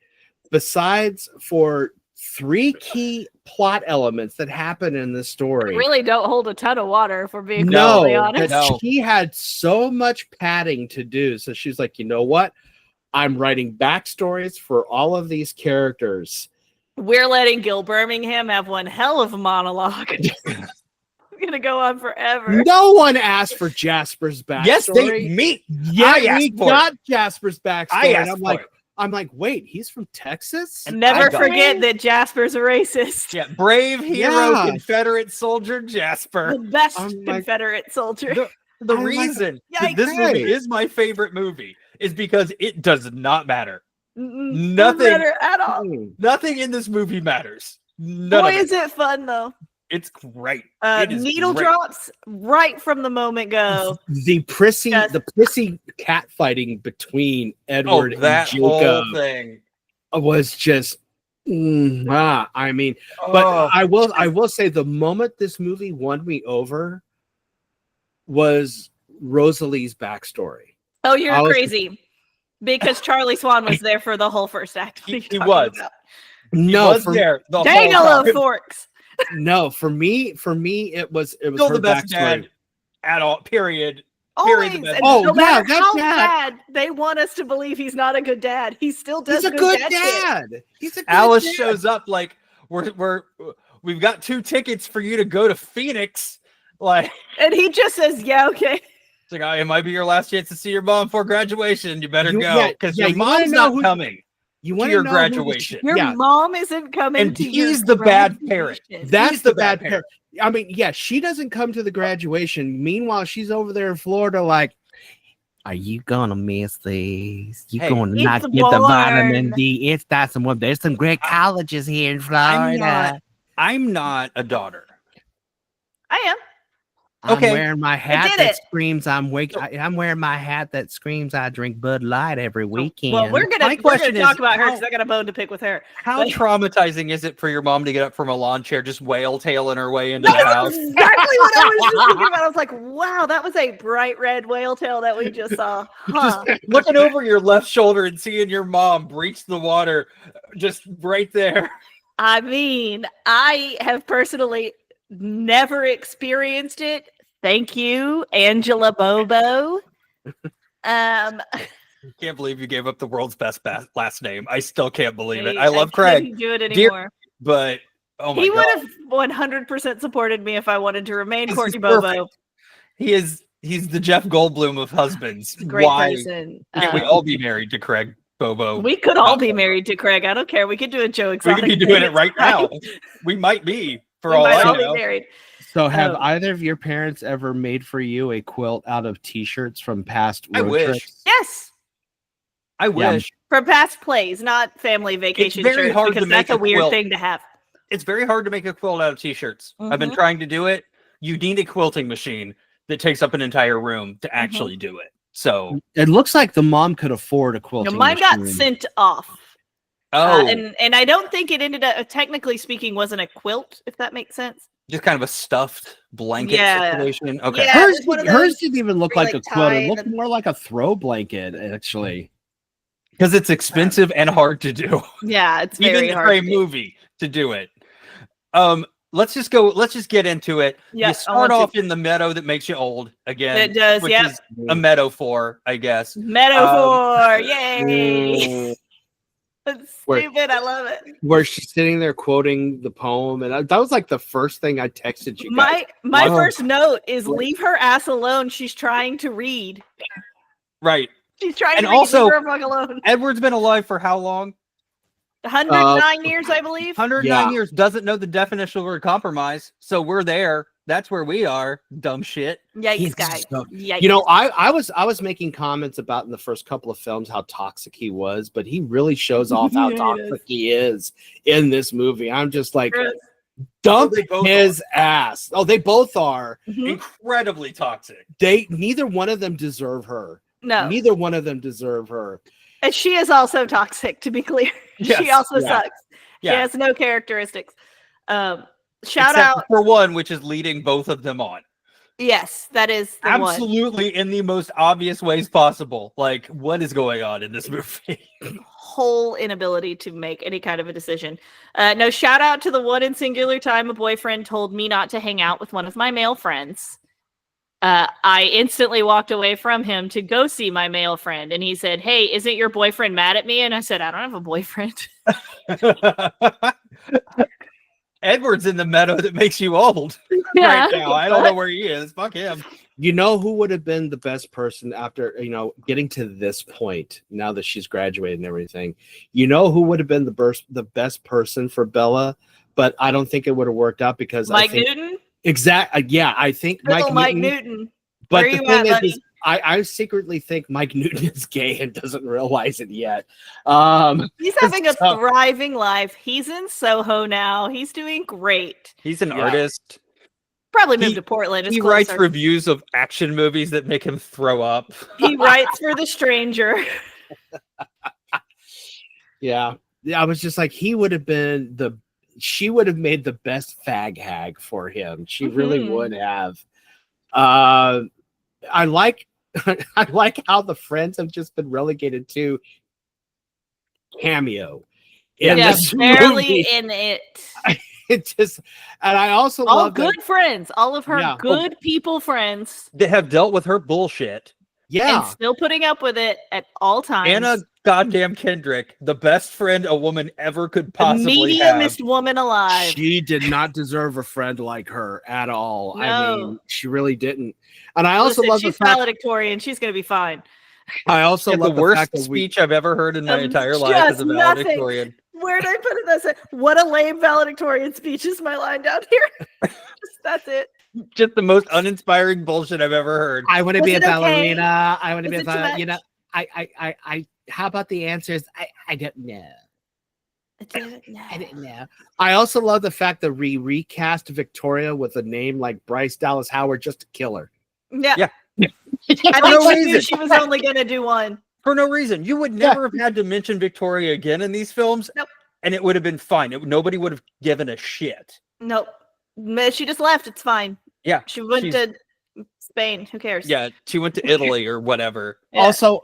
besides for 3 key plot elements that happen in this story, really don't hold a ton of water, if we're being totally honest. She had so much padding to do, so she's like, you know what? I'm writing backstories for all of these characters. We're letting Gil Birmingham have one hell of a monologue. It's gonna go on forever. No one asked for Jasper's backstory. Yes, we got Jasper's backstory. And I'm like, wait, he's from Texas? And never forget that Jasper's a racist. Yeah, brave hero, Confederate soldier Jasper. The best Confederate soldier. The reason that this movie is my favorite movie is because it does not matter. Nothing matter at all. Nothing in this movie matters. Boy, is it fun though. It's great. Needle drops right from the moment go. The prissy cat fighting between Edward and that Jacob whole thing was just I mean, but I will say the moment this movie won me over was Rosalie's backstory. Oh, you're crazy. Because Charlie Swan was there for the whole first act. He was. No, there. Dangalo forks. No, for me, it was still her the best backstory. dad at all. Period. Always. Period. No matter how bad they want us to believe he's not a good dad, he still does. He's a good dad. He's a good Alice dad. shows up like we've got 2 tickets for you to go to Phoenix. Like, and he just says, "Yeah, okay." It's like, it might be your last chance to see your mom before graduation. You better go because your you mom's not coming. You want your graduation. Your mom isn't coming and to he's your the bad parent. That's the bad parent. I mean, yeah, she doesn't come to the graduation. Meanwhile, she's over there in Florida like, are you gonna miss these? You gonna not get the vitamin D? It's not some. There's some great colleges here in Florida. I'm not a daughter. I am. I'm wearing my hat that screams I'm wearing my hat that screams I drink Bud Light every weekend. Well, we're gonna talk about her because I got a bone to pick with her. How traumatizing is it for your mom to get up from a lawn chair, just whale tailing her way into the house? Exactly what I was just thinking about. I was like, wow, that was a bright red whale tail that we just saw. Huh. Just looking over your left shoulder and seeing your mom breach the water, just right there. I mean, I have personally never experienced it. Thank you, Angela Bobo. Can't believe you gave up the world's best last name. I still can't believe it. I love Craig. Couldn't do it anymore. But oh my God. He would have 100% supported me if I wanted to remain Courtney Bobo. He's the Jeff Goldblum of husbands. Great person. Can't we all be married to Craig Bobo? We could all be married to Craig. I don't care. We could do a Joe Exotic. We could be doing it right now. We might be for all I know. Be married. So have either of your parents ever made for you a quilt out of t-shirts from past road trips? Yes. I wish. For past plays, not family vacation it's very shirts, hard because to that's make a weird quilt. thing to have. It's very hard to make a quilt out of t-shirts. I've been trying to do it. You need a quilting machine that takes up an entire room to actually do it. So it looks like the mom could afford a quilting mine machine. got sent off. And I don't think it ended up, technically speaking, wasn't a quilt, if that makes sense. Just kind of a stuffed blanket situation. Okay. Yeah, hers didn't even look like a quilt. It looked more like a throw blanket, actually. Because it's expensive and hard to do. Yeah, it's very even hard. for a movie to do it. Let's just get into it. Yeah, you start off in the meadow that makes you old again. It does, which yeah. is a metaphor, I guess. Metaphor, yay! It's stupid. I love it. Where she's sitting there quoting the poem, and that was like the first thing I texted you guys. My first note is leave her ass alone. She's trying to read. Right. She's trying to read. Also, leave her fuck alone. Edward's been alive for how long? 109 years, I believe. 109 years. Doesn't know the definition of the word compromise. So we're there. That's where we are. Dumb shit. Yikes, guys. Yikes. You know, I was making comments about in the first couple of films how toxic he was, but he really shows off how toxic he is in this movie. I'm just like, dump his ass. Oh, they both are incredibly toxic. Neither one of them deserve her. No, neither one of them deserve her. And she is also toxic, to be clear. Yes. She also sucks. Yeah. She has no characteristics. Shout out for one, which is leading both of them on. Yes, that is the absolutely one. In the most obvious ways possible. Like, what is going on in this movie? Whole inability to make any kind of a decision. No, shout out to the one and singular time a boyfriend told me not to hang out with one of my male friends. I instantly walked away from him to go see my male friend, and he said, "Hey, isn't your boyfriend mad at me?" And I said, "I don't have a boyfriend." Edward's in the meadow that makes you old right now. I don't know where he is. Fuck him. You know who would have been the best person after, getting to this point, now that she's graduated and everything? You know who would have been the best person for Bella, but I don't think it would have worked out because Mike Newton? Exactly. Yeah, I think Mike Newton. But the thing is, I secretly think Mike Newton is gay and doesn't realize it yet. He's having a thriving life. He's in Soho now. He's doing great. He's an artist. Probably moved to Portland. It's He closer. writes reviews of action movies that make him throw up. He writes for The Stranger. Yeah. I was just like, she would have made the best fag hag for him. She really would have. I like how the friends have just been relegated to cameo. Barely in it. It just, and I also all love good friends, all of her good people friends that have dealt with her bullshit. Yeah, and still putting up with it at all times. Anna goddamn Kendrick, the best friend a woman ever could possibly have. The mediumest woman alive. She did not deserve a friend like her at all. No. I mean, she really didn't. And I also love she's the fact valedictorian. She's going to be fine. I also love the worst fact that speech I've ever heard in my entire life as a valedictorian. Where did I put it? That's it. What a lame valedictorian speech is my line down here. That's it. Just the most uninspiring bullshit I've ever heard. I want to be a ballerina. Okay? I want to be a ballerina. I how about the answers? I don't know. I didn't know. I also love the fact that we recast Victoria with a name like Bryce Dallas Howard just to kill her. Yeah. I no think she knew reason. she was only going to do one. For no reason. You would never have had to mention Victoria again in these films. Nope. And it would have been fine. Nobody would have given a shit. Nope. She just left. It's fine. Yeah. She went to Spain. Who cares? Yeah. She went to Italy or whatever. Yeah. Also,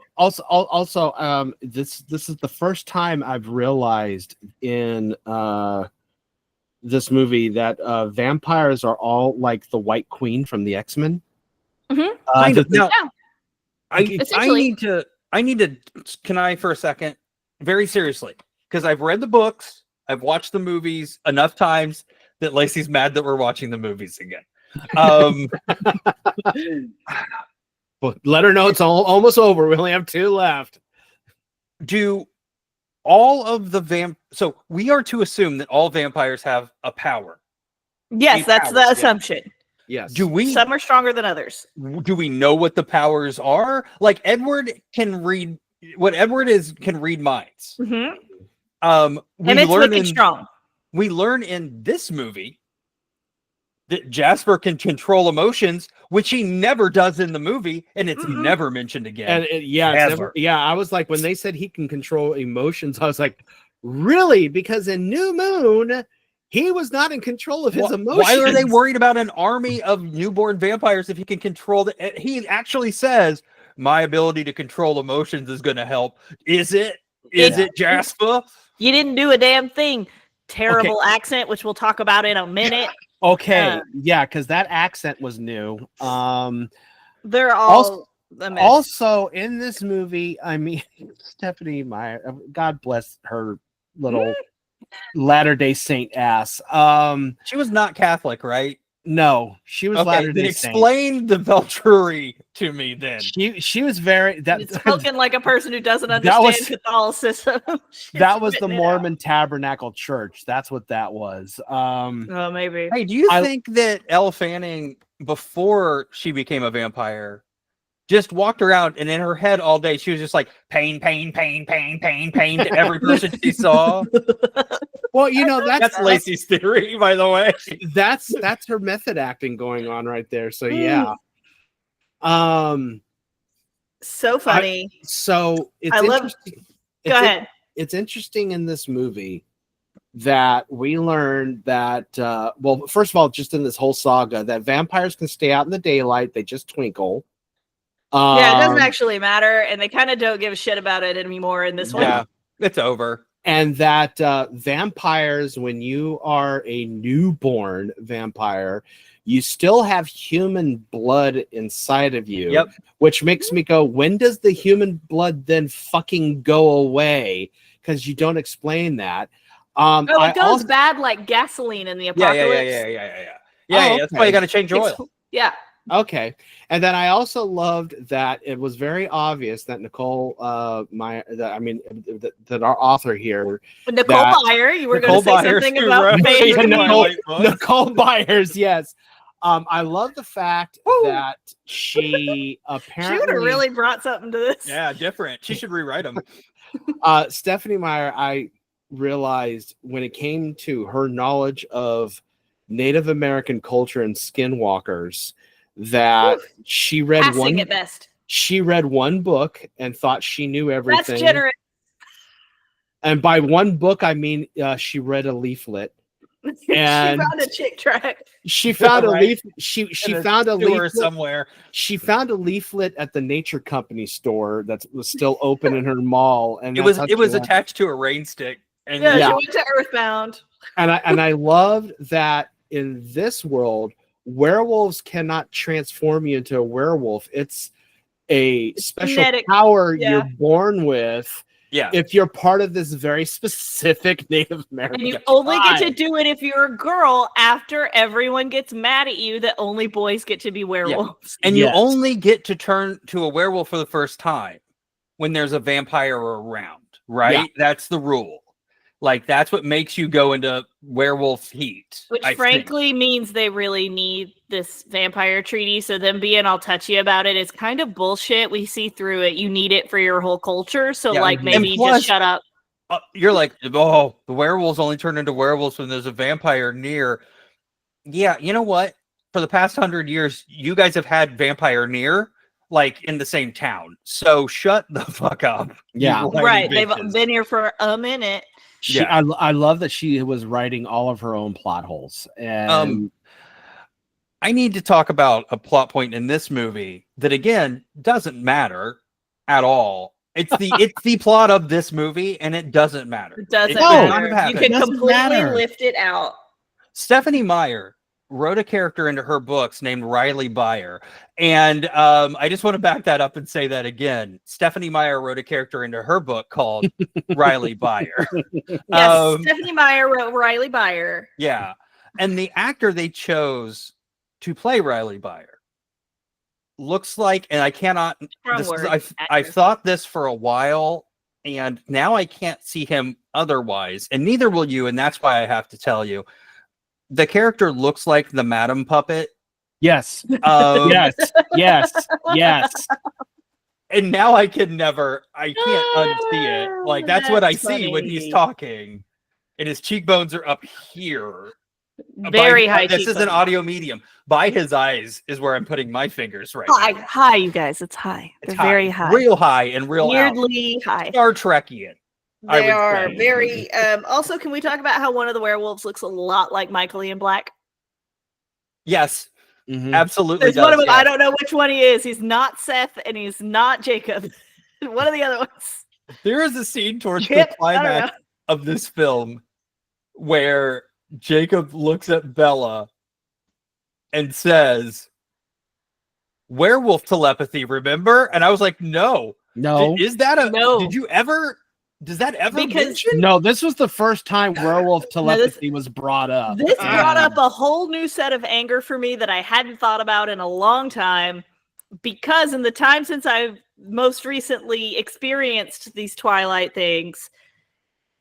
this is the first time I've realized in this movie that vampires are all like the White Queen from the X-Men. Mm-hmm. I need to, can I for a second, very seriously, because I've read the books, I've watched the movies enough times that Lacey's mad that we're watching the movies again. Well, let her know it's almost over. We only have 2 left. Do all of the so we are to assume that all vampires have a power. Yes, that's the assumption. Yes. Some are stronger than others. Do we know what the powers are? Like Edward can read can read minds. Mm-hmm. And it's wicked strong. We learn in this movie that Jasper can control emotions, which he never does in the movie, and it's never mentioned again. And I was like, when they said he can control emotions, I was like, really? Because in New Moon, he was not in control of his emotions. Why are they worried about an army of newborn vampires if he can control the? He actually says, "My ability to control emotions is going to help." Is it? Is it Jasper? You didn't do a damn thing. Terrible accent, which we'll talk about in a minute. Okay, because that accent was new. They're all also in this movie. I mean, Stephanie Meyer, God bless her little Latter-day Saint ass. She was not Catholic, right? No, she was Latter-day then Saint. Explain the Beltrury to me then. She was very It's spoken like a person who doesn't understand Catholicism. That was the Mormon Tabernacle Church. That's what that was. Oh, maybe. Hey, do you think that Elle Fanning, before she became a vampire, just walked around and in her head all day she was just like pain to every person she saw? Well, you know, that's Lacey's theory, by the way. That's her method acting going on right there. So yeah. So funny. So it's I love. Go ahead. It's interesting in this movie that we learned that well, first of all, just in this whole saga, that vampires can stay out in the daylight, they just twinkle. Yeah, it doesn't actually matter, and they kind of don't give a shit about it anymore in this one. Yeah, it's over. And that vampires, when you are a newborn vampire, you still have human blood inside of you. Yep. Which makes me go, when does the human blood then fucking go away? Because you don't explain that. It goes bad like gasoline in the apocalypse. Yeah. That's why you got to change oil. Yeah. Okay. And then I also loved that it was very obvious that Nicole, that our author here, Nicole Byer, you were going to say something about Nicole Byers, yes. I love the fact that she apparently She would have really brought something to this. Yeah, different. She should rewrite them. Stephanie Meyer, I realized when it came to her knowledge of Native American culture and skinwalkers that she read Passing at best. She read one book and thought she knew everything. That's generous. And by one book, I mean she read a leaflet. And she found a chick track. She found a Right. leaf. She found a leaflet somewhere. She found a leaflet at the Nature Company store that was still open in her mall, and It was attached to a rain stick. And Yeah, Yeah. she went to Earthbound. And I loved that in this world, werewolves cannot transform you into a werewolf. It's a special genetic. power Yeah. you're born with. Yeah. If you're part of this very specific Native American And you only get to tribe. do it if you're a girl after everyone gets mad at you that only boys get to be werewolves. And you Yes. only get to turn to a werewolf for the first time when there's a vampire around, right? Yeah. That's the rule. Like, that's what makes you go into werewolf heat. Which I think. frankly means they really need this vampire treaty. So them being all touchy about it is kind of bullshit. We see through it. You need it for your whole culture. So Yeah, like and maybe plus- just shut up. You're like, oh, the werewolves only turn into werewolves when there's a vampire near. Yeah, you know what? For the past 100 years, you guys have had vampire near, like in the same town. So shut the fuck up. you Yeah. whiny Right. They've bitches. been here for a minute. I love that she was writing all of her own plot holes. And I need to talk about a plot point in this movie that again doesn't matter at all. It's the plot of this movie, and it doesn't matter. It doesn't It should not matter. have You happened. can Doesn't completely matter. lift it out. Stephanie Meyer wrote a character into her books named Riley Byer. And I just want to back that up and say that again. Stephanie Meyer wrote a character into her book called Riley Byer. Yes, Stephanie Meyer wrote Riley Byer. Yeah. And the actor they chose to play Riley Byer looks like, and I cannot, I've thought this for a while, and now I can't see him otherwise, and neither will you, and that's why I have to tell you. The character looks like the Madam Puppet. yes, yes. And now I can't unsee it. Like, that's what I That's see when he's funny. talking. And his cheekbones are up here. Very high. This is an cheekbones. audio medium. By his eyes is where I'm putting my fingers right High, now. high, you guys. It's high. It's They're very high. Real high and real out. Weirdly high. Star Trekian. I They would are say. very. Also, can we talk about how one of the werewolves looks a lot like Michael Ian Black? Yes, Mhm. absolutely. There's one of does, them. yeah. I don't know which one he is. He's not Seth, and he's not Jacob. One of the other ones. There is a scene towards Chip? the I don't climax of this film where Jacob looks at Bella and says, werewolf telepathy, remember? And I was like, no. No, Is that a No. does that ever Because- mention? no. This was the first time werewolf telepathy was brought up. This brought up a whole new set of anger for me that I hadn't thought about in a long time, because in the time since I've most recently experienced these Twilight things,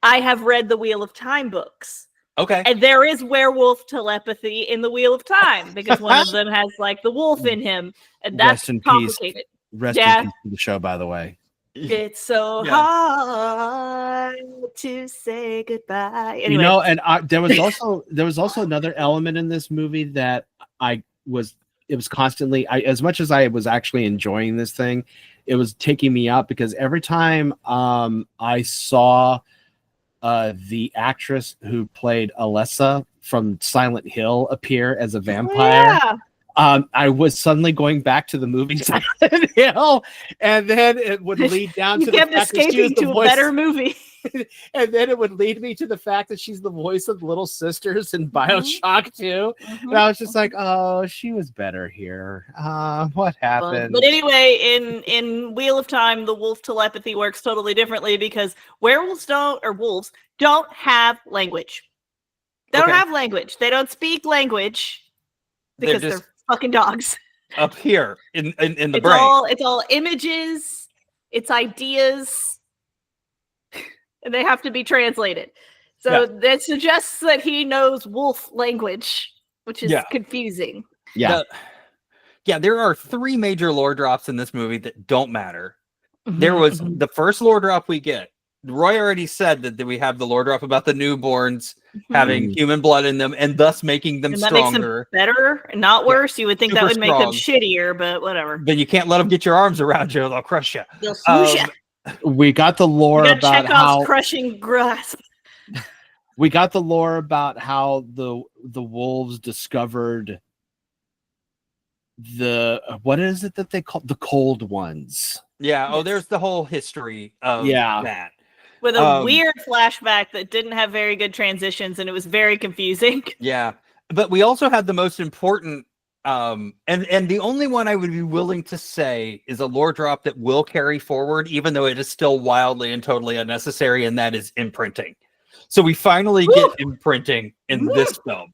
I have read the Wheel of Time books. Okay. And there is werewolf telepathy in the Wheel of Time because one of them has like the wolf in him, and that's Rest in peace. complicated. Rest Yeah. in peace to the show, by the way. It's so Yeah. hard to say goodbye. Anyway, You know, and there was also another element in this movie that it was constantly, as much as I was actually enjoying this thing, it was taking me out because every time I saw the actress who played Alessa from Silent Hill appear as a vampire, yeah. I was suddenly going back to the movie Silent Hill, and then it would lead down You to the kept fact that she was escaping the to a voice, better movie. and then it would lead me to the fact that she's the voice of Little Sisters in BioShock 2. And I was just like, oh, she was better here. What happened? But anyway, in Wheel of Time, the wolf telepathy works totally differently because wolves don't have language. They don't Okay. have language. They don't speak language They're because just they're fucking dogs. up here in the It's brain. it's all images, it's ideas, and they have to be translated. So that suggests that he knows wolf language, which is Yeah. confusing. Yeah. There are 3 major lore drops in this movie that don't matter. There was the first lore drop we get. Roy already said that we have the lore drop about the newborns having human blood in them and thus making them and that stronger. Makes them better, not worse. You would think that would make them shittier, but whatever. But you can't let them get your arms around you; they'll crush you. They'll smoosh you. We got the lore about how crushing grasp. We got the lore about how the wolves discovered what is it that they call the cold ones? Yeah. Oh, there's the whole history of that. With a weird flashback that didn't have very good transitions, and it was very confusing. Yeah, but we also had the most important, and the only one I would be willing to say is a lore drop that will carry forward, even though it is still wildly and totally unnecessary, and that is imprinting. So we finally get imprinting in this film,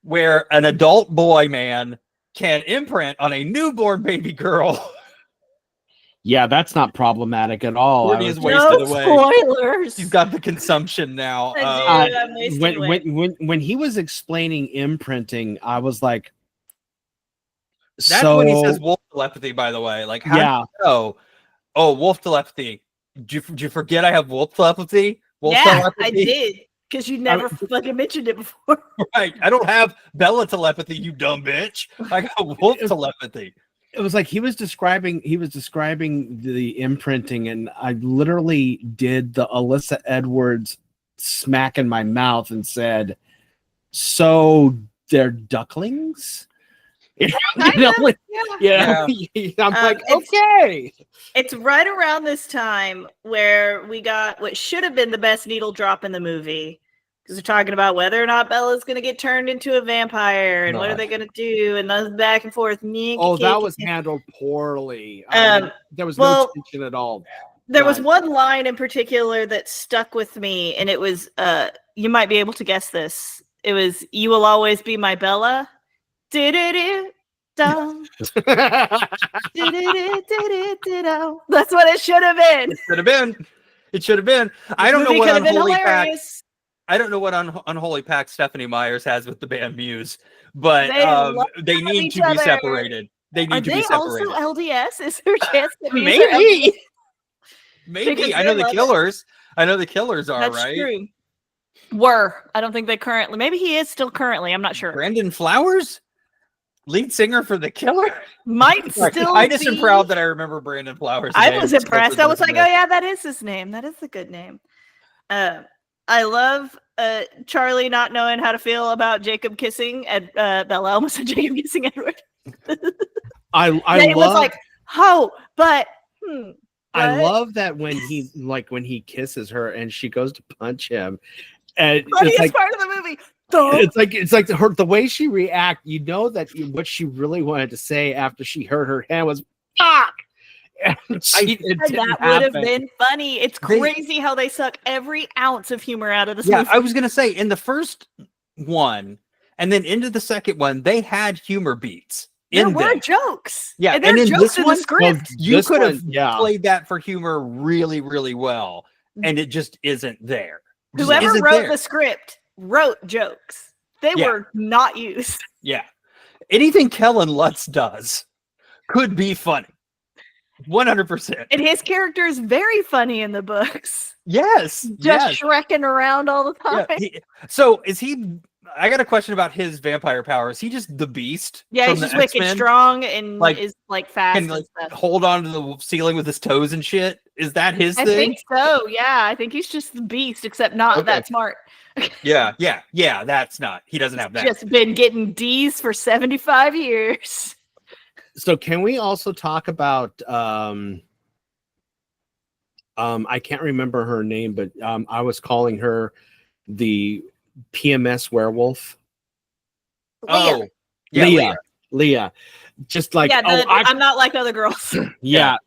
where an adult boy man can imprint on a newborn baby girl. Yeah, that's not problematic at all. Courtney is wasted away. Spoilers. He's got the consumption now. When he was explaining imprinting, I was like, that's when he says wolf telepathy. By the way, like, how do you know? Oh, wolf telepathy. Did you forget I have wolf telepathy? Telepathy? I did, because you never fucking mentioned it before. Right. I don't have Bella telepathy, you dumb bitch. I got wolf telepathy. It was like he was describing the imprinting, and I literally did the Alyssa Edwards smack in my mouth and said, "So they're ducklings?" I'm like, okay. It's right around this time where we got what should have been the best needle drop in the movie. Because they're talking about whether or not Bella's going to get turned into a vampire and what are they going to do, and those back and forth. That was handled poorly. There was no tension at all. There was one line in particular that stuck with me, and it was, you might be able to guess this. It was, "You will always be my Bella." That's what it should have been. It should have been. I don't know what unholy pact. I don't know what unholy pact Stephanie Myers has with the band Muse, but they need to be separated. They need to be separated. Are they also LDS? Is there a chance that maybe? Maybe. I know the Killers. I know the Killers are. That's right. True. I don't think they currently. Maybe he is still currently. I'm not sure. Brandon Flowers, lead singer for the Killers, might still. I just am proud that I remember Brandon Flowers. I was impressed. I was like, oh yeah, that is his name. That is a good name. I love Charlie not knowing how to feel about Jacob kissing at Bella. Almost said Jacob kissing Edward. I love. Was like, but. I love that when he kisses her and she goes to punch him, and funniest part of the movie. It's like the way she react. You know that what she really wanted to say after she hurt her hand was "fuck." That would have been funny. It's crazy how they suck every ounce of humor out of this movie. I was gonna say in the first one and then into the second one, they had humor beats. There were jokes. Yeah, and in jokes in the script. You could have played that for humor really, really well, and it just isn't there. Whoever wrote the script wrote jokes. They were not used. Yeah. Anything Kellen Lutz does could be funny. 100%. And his character is very funny in the books. Yes. Just shrekking around all the time. Yeah, so is he... I got a question about his vampire power. Is he just the Beast? Yeah, he's just wicked strong and is fast and stuff. Hold on to the ceiling with his toes and shit? Is that his thing? I think so, yeah. I think he's just the Beast, except not that smart. Yeah, that's not. He doesn't have that. Just been getting D's for 75 years. So can we also talk about I can't remember her name, but I was calling her the PMS werewolf. Leah. Just like I'm not like other girls. Yeah.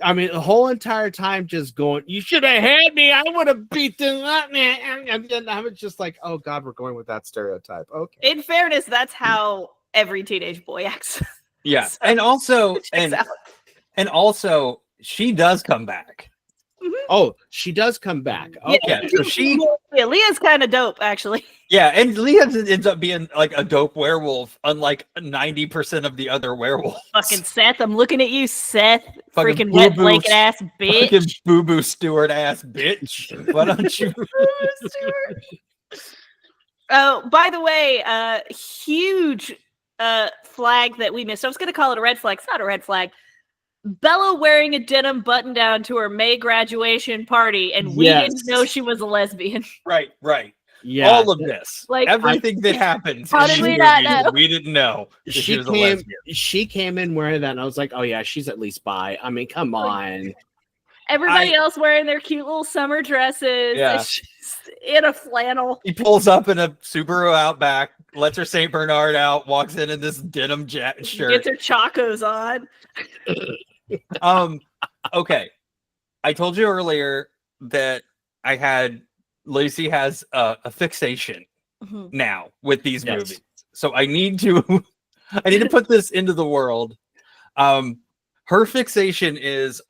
I mean, the whole entire time just going, you should have had me. I would have beat them up, man. And then I was just like, oh God, we're going with that stereotype. Okay. In fairness, that's how every teenage boy acts. Yeah. So, and also she does come back. Oh, she does come back. Yeah, Okay. So she, Leah's kind of dope, actually. yeah, and Leah ends up being like a dope werewolf, unlike 90% of the other werewolves. Fucking Seth, I'm looking at you, Seth. Fucking Freaking wet boo-boo, blanket ass bitch. Fucking Boo Boo Stewart ass bitch. Why don't you? Oh, by the way, huge flag that we missed. I was going to call it a red flag. It's not a red flag. Bella wearing a denim button down to her May graduation party, and we didn't know she was a lesbian. Right. Yeah. All of this, Like, everything that happens. How in did the we not movies, know? We didn't know that she was a lesbian. She came in wearing that, and I was like, oh yeah, she's at least bi. I mean, come on. Everybody else wearing their cute little summer dresses. Yeah. She's in a flannel. He pulls up in a Subaru Outback, lets her St. Bernard out, walks in this denim shirt. Gets her chacos on. Okay. I told you earlier that Lacey has a fixation now with these movies. So I need to put this into the world. Her fixation is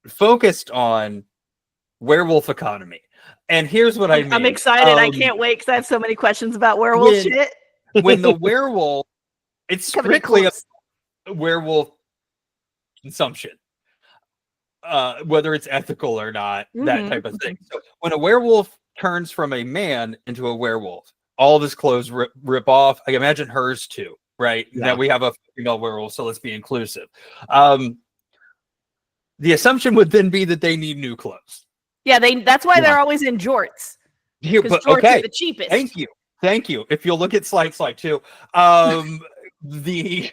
focused on werewolf economy. And here's what I mean. I'm excited. I can't wait because I have so many questions about werewolf shit. When the werewolf, it's strictly a werewolf consumption, whether it's ethical or not, that type of thing. So when a werewolf turns from a man into a werewolf, all of his clothes rip off. I imagine hers too, right? Yeah. That we have a female werewolf, so let's be inclusive. The assumption would then be that they need new clothes. Yeah, that's why they're always in jorts. Here, Because but jorts are the cheapest. Thank you. If you'll look at slide 2, the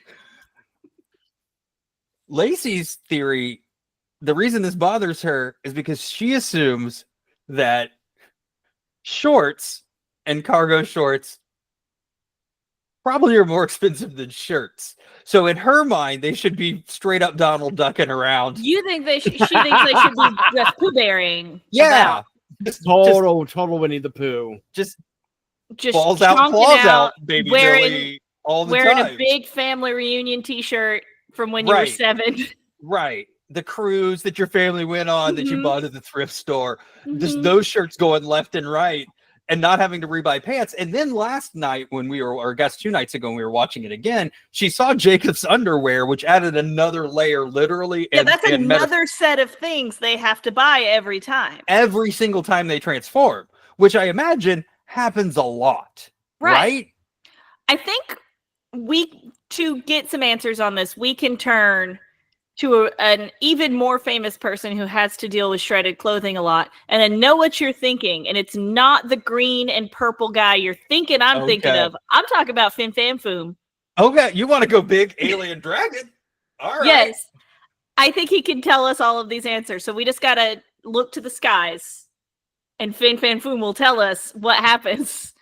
Lacey's theory, the reason this bothers her is because she assumes that shorts and cargo shorts probably are more expensive than shirts. So in her mind, they should be straight up Donald ducking around. You think she thinks they should be just poo bearing? Yeah. Total Winnie the Pooh. Just falls out, claws out, baby wearing, Billy, all the wearing time. A big family reunion T-shirt from when you were 7. Right. The cruise that your family went on that you bought at the thrift store. Just those shirts going left and right and not having to rebuy pants. And then last night when or I guess 2 nights ago when we were watching it again, she saw Jacob's underwear, which added another layer literally. Yeah, that's another set of things they have to buy every time. Every single time they transform, which I imagine happens a lot. Right? I think to get some answers on this, we can turn to an even more famous person who has to deal with shredded clothing a lot, and then know what you're thinking. And it's not the green and purple guy you're thinking I'm thinking of. I'm talking about Fin Fam Foom. Okay, you want to go big alien dragon? All right. Yes. I think he can tell us all of these answers. So we just got to look to the skies, and Fin Fam Foom will tell us what happens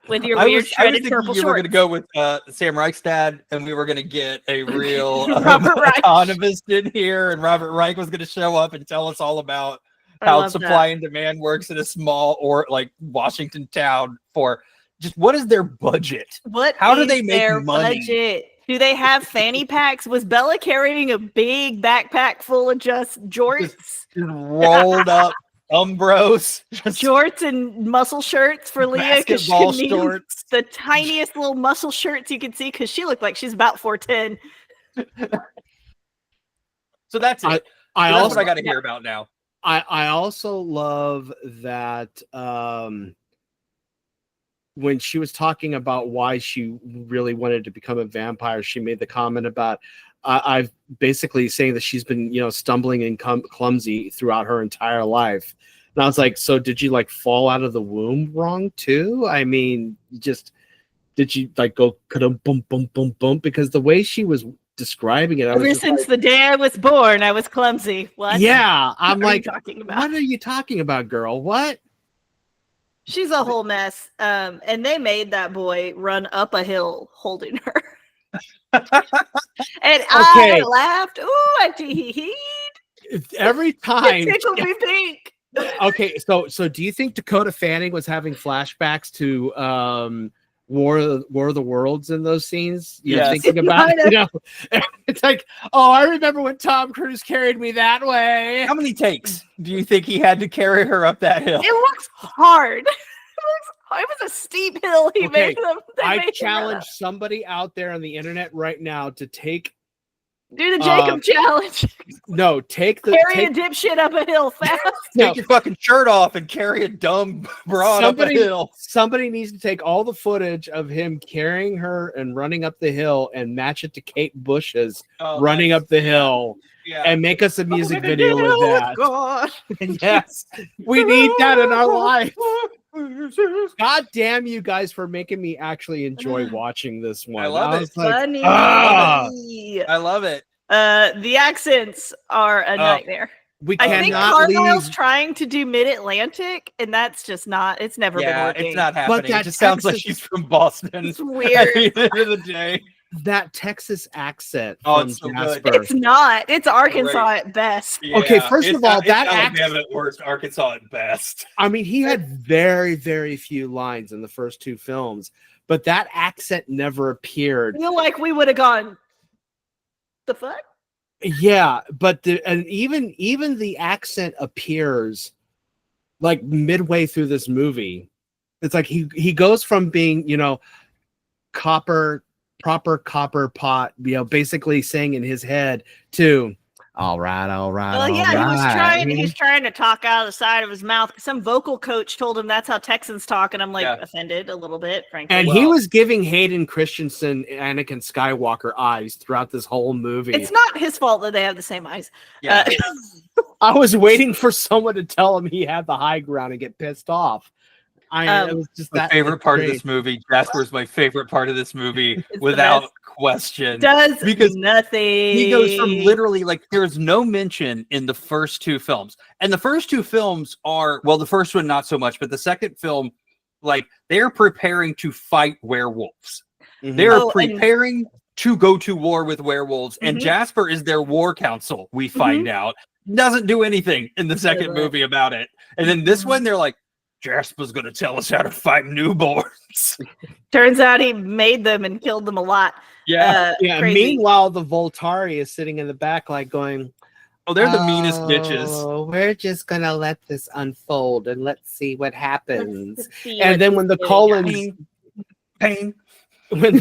with your weird shredded purple shorts. You were going to go with Sam Reichstad, and we were going to get a real Reich. economist in here, and Robert Reich was going to show up and tell us all about how supply and demand works in a small or like Washington town. For just what is their budget? How do they make money? Budget? Do they have fanny packs? Was Bella carrying a big backpack full of just jorts? Just rolled up Umbros, jorts and muscle shirts for Leah, because basketball shorts, the tiniest little muscle shirts you can see, because she looked like she's about 4'10". So that's it. That's what I got to hear about now. I also love that when she was talking about why she really wanted to become a vampire, she made the comment about I've basically saying that she's been, stumbling and clumsy throughout her entire life. And I was like, so did you like fall out of the womb wrong too? I mean, did you like go boom, boom, boom, boom? Because the way she was describing it, ever since the day I was born, I was clumsy. What? Yeah. I'm like, talking about? What are you talking about, girl? What? She's a whole mess. And they made that boy run up a hill holding her. And I laughed. Ooh, I teeheed. Every time. It tickled me pink. Okay, so do you think Dakota Fanning was having flashbacks to War of the Worlds in those scenes. You're Yes. thinking about it, you know, it's like, oh, I remember when Tom Cruise carried me that way. How many takes do you think he had to carry her up that hill? It looks hard. It was a steep hill he Okay, made them. they made I him challenge run somebody out there on the internet right now to take up. Do the Jacob challenge. take Carry a dipshit up a hill fast. Take your fucking shirt off and carry a dumb broad up a hill. Somebody needs to take all the footage of him carrying her and running up the hill and match it to Kate Bush's running up the hill and make us a music video with that. God. Yes, we need that in our life. God damn you guys for making me actually enjoy watching this one. I love it. was like, Funny. I love it. The accents are a nightmare. we I think cannot Carlisle's leave. trying to do Mid-Atlantic, and that's just not. It's never been working. It's not happening. that It just sounds like Texas- she's from Boston. It's At weird. the end of the day. That Texas accent Oh, from it's so good. Jasper. It's not. It's Arkansas at best. Okay, first of all, that Alabama at worst, Arkansas at best. I mean, he had very, very few lines in the first two films, but that accent never appeared. I feel like we would have gone. The fuck? Yeah, but even the accent appears like midway through this movie. It's like he goes from being, you know, proper copper pot, you know, basically saying in his head to all right. Well, yeah, he's trying to talk out of the side of his mouth. Some vocal coach told him that's how Texans talk, and I'm like offended a little bit, frankly. And he was giving Hayden Christensen Anakin Skywalker eyes throughout this whole movie. It's not his fault that they have the same eyes. Yeah. I was waiting for someone to tell him he had the high ground and get pissed off. It was just my favorite part of this movie. Jasper's my favorite part of this movie, without question. Because nothing. He goes from literally like there's no mention in the first two films, and the first two films are the first one not so much, but the second film, like they're preparing to fight werewolves. Mm-hmm. They're preparing to go to war with werewolves, and Jasper is their war counsel. We find out doesn't do anything in the second movie about it, and then this one they're like, Jasper's going to tell us how to fight newborns. Turns out he made them and killed them a lot. Yeah. Crazy. Meanwhile, the Voltari is sitting in the back, like going, "Oh, they're the meanest bitches. We're just gonna let this unfold and let's see what happens." See And what then when the he's Collins, Pain. when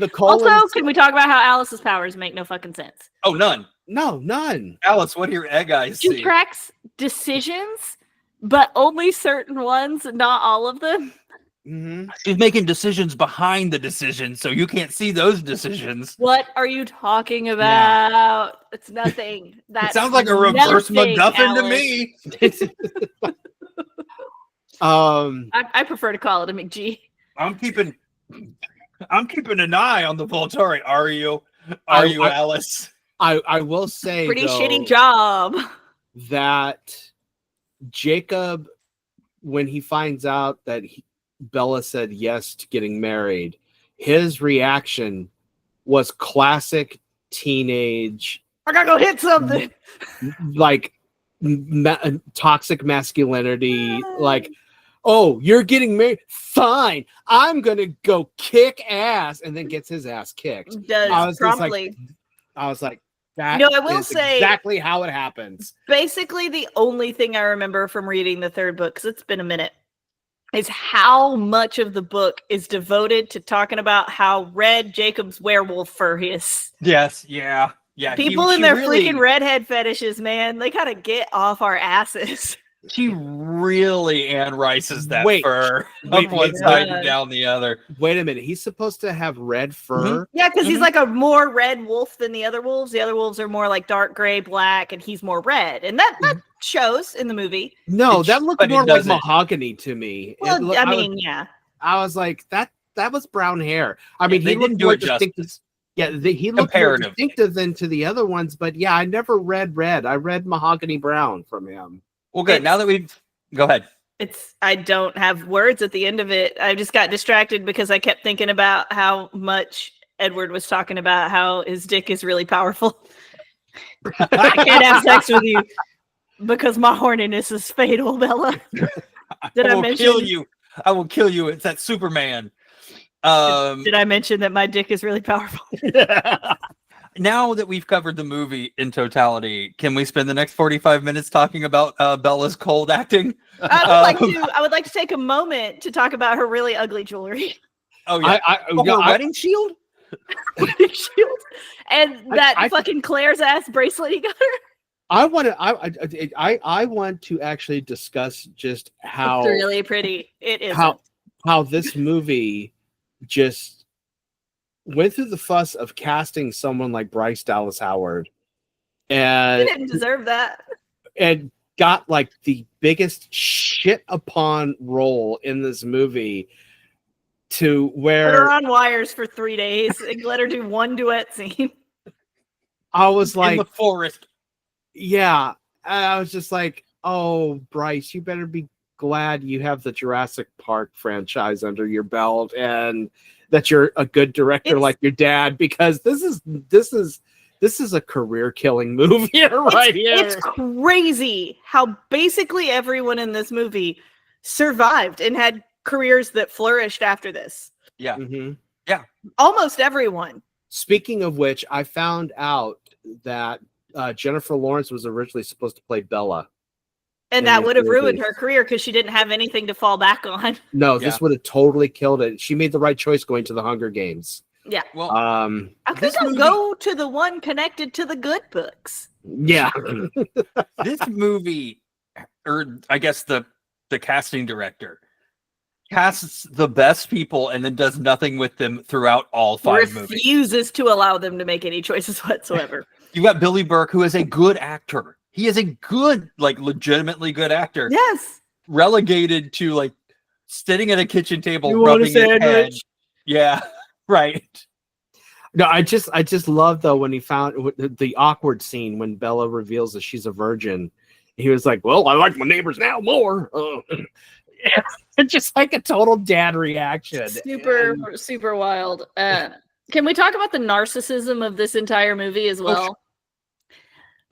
the Collins, Also, can we talk about how Alice's powers make no fucking sense? Oh, none. no, none. Alice, what do your egg eyes She see? tracks decisions, but only certain ones, not all of them. Mm-hmm. She's making decisions behind the decisions, so you can't see those decisions. What are you talking about? It's nothing. That It sounds like a reverse nothing, MacGuffin to Alice. me. I prefer to call it a McG. I'm keeping an eye on the Volturi. Are you, Alice? I will say, Pretty though, shitty job. that Jacob, when he finds out that Bella said yes to getting married, his reaction was classic teenage, I gotta go hit something. like toxic masculinity. Like, oh, you're getting married? Fine, I'm gonna go kick ass, and then gets his ass kicked. Does promptly. I was like, that No, I will is say- exactly how it happens. Basically, the only thing I remember from reading the third book, because it's been a minute, is how much of the book is devoted to talking about how red Jacob's werewolf fur is. Yes. Yeah. Yeah. People in their freaking redhead fetishes, man, they gotta get off our asses. She really Anne Rice's that Wait, fur wait, up one wait, side and down the other. Wait a minute. He's supposed to have red fur. Yeah, because he's like a more red wolf than the other wolves. The other wolves are more like dark gray, black, and he's more red. And that shows in the movie. No, that looked but it more like doesn't. mahogany to me. Well, yeah. I was like, that was brown hair. I mean, they he looked didn't do more it distinctive. justice. Yeah, he looked more Comparatively. distinctive than to the other ones. But yeah, I never read red. I read mahogany brown from him. Well, good. Now that we've go ahead. I don't have words at the end of it. I just got distracted because I kept thinking about how much Edward was talking about how his dick is really powerful. I can't have sex with you because my horniness is fatal, Bella. Did I mention kill you? I will kill you. It's that Superman. Did I mention that my dick is really powerful? Now that we've covered the movie in totality, can we spend the next 45 minutes talking about Bella's cold acting? I would like to take a moment to talk about her really ugly jewelry. Oh yeah, her wedding shield. Wedding shield, and that fucking Claire's ass bracelet he got her. I want to actually discuss just how it's really pretty. It is how this movie just went through the fuss of casting someone like Bryce Dallas Howard, and he didn't deserve that, and got like the biggest shit upon role in this movie, to where put her on wires for 3 days and let her do one duet scene. I was like, in the forest. Yeah, I was just like, oh, Bryce, you better be glad you have the Jurassic Park franchise under your belt and that you're a good director like your dad, because this is a career killing movie right here. It's crazy how basically everyone in this movie survived and had careers that flourished after this. Yeah. Mm-hmm. Yeah. Almost everyone. Speaking of which, I found out that Jennifer Lawrence was originally supposed to play Bella. And that would have ruined her career because she didn't have anything to fall back on. No, this would have totally killed it. She made the right choice going to the Hunger Games. Yeah. Well, I think I'll go to the one connected to the good books. Yeah. This movie, or I guess the casting director, casts the best people and then does nothing with them throughout all 5 movies. Refuses to allow them to make any choices whatsoever. You got Billy Burke, who is a good actor. He is a good, like, legitimately good actor. Yes. Relegated to like sitting at a kitchen table, rubbing his head. Yeah, right. No, I just love though when he found the awkward scene when Bella reveals that she's a virgin. He was like, "Well, I like my neighbors now more." It's just like a total dad reaction. Super wild. Can we talk about the narcissism of this entire movie as well?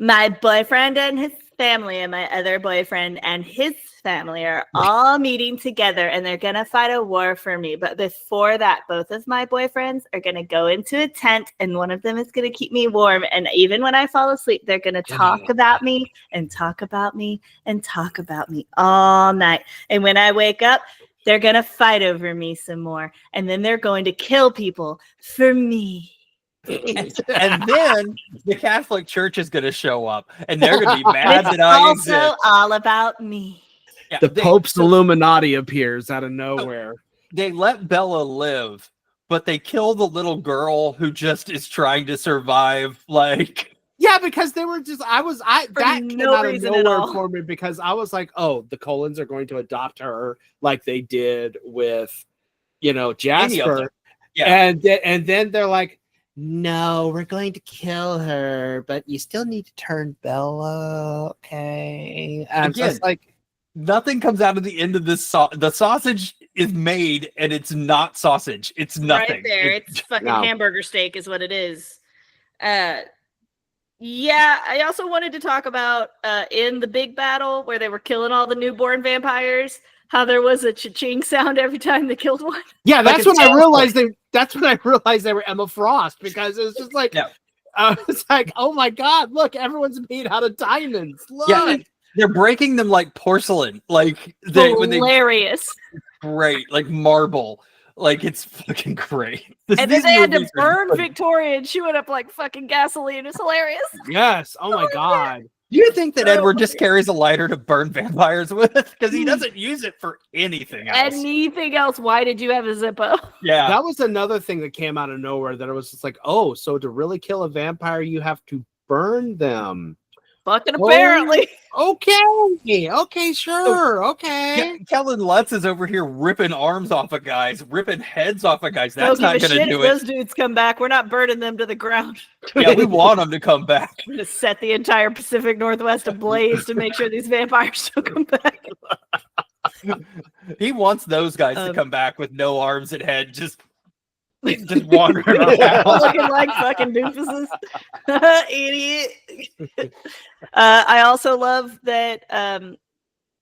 My boyfriend and his family and my other boyfriend and his family are all meeting together and they're going to fight a war for me. But before that, both of my boyfriends are going to go into a tent and one of them is going to keep me warm. And even when I fall asleep, they're going to talk about me and talk about me and talk about me all night. And when I wake up, they're going to fight over me some more. And then they're going to kill people for me. And then the Catholic Church is going to show up and they're going to be mad that I exist. It's also all about me. Yeah, the Pope's Illuminati appears out of nowhere. They let Bella live, but they kill the little girl who just is trying to survive. Like, yeah, because they were just, that came out of nowhere for me because I was like, oh, the Colons are going to adopt her like they did with, Jasper. Yeah. And then they're like, no, we're going to kill her, but you still need to turn Bella, okay? And again, just like, nothing comes out of the end of this. The sausage is made, and it's not sausage. It's nothing. Right there, it's fucking hamburger steak, is what it is. Yeah, I also wanted to talk about in the big battle where they were killing all the newborn vampires, how there was a cha-ching sound every time they killed one. Yeah, that's when I realized they were Emma Frost, because it was just like, it's like, oh my god, look, everyone's made out of diamonds. Look. Yeah, they're breaking them like porcelain, like hilarious. Great, like marble. Like, it's fucking great. And then they had to burn Victoria and she went up like fucking gasoline. It's hilarious. Yes. Oh my god. Do you think that Edward just carries a lighter to burn vampires with? Because he doesn't use it for anything else. Anything else? Why did you have a Zippo? Yeah. That was another thing that came out of nowhere, that it was just like, oh, so to really kill a vampire, you have to burn them. Fucking apparently. Okay, sure. Okay. Kellen Lutz is over here ripping arms off of guys, ripping heads off of guys. That's not going to do it. Those dudes come back. We're not burning them to the ground. Yeah, we want them to come back. I'm going to set the entire Pacific Northwest ablaze to make sure these vampires don't come back. He wants those guys to come back with no arms and head, just wandering around. Looking like fucking doofuses. Idiot. I also love that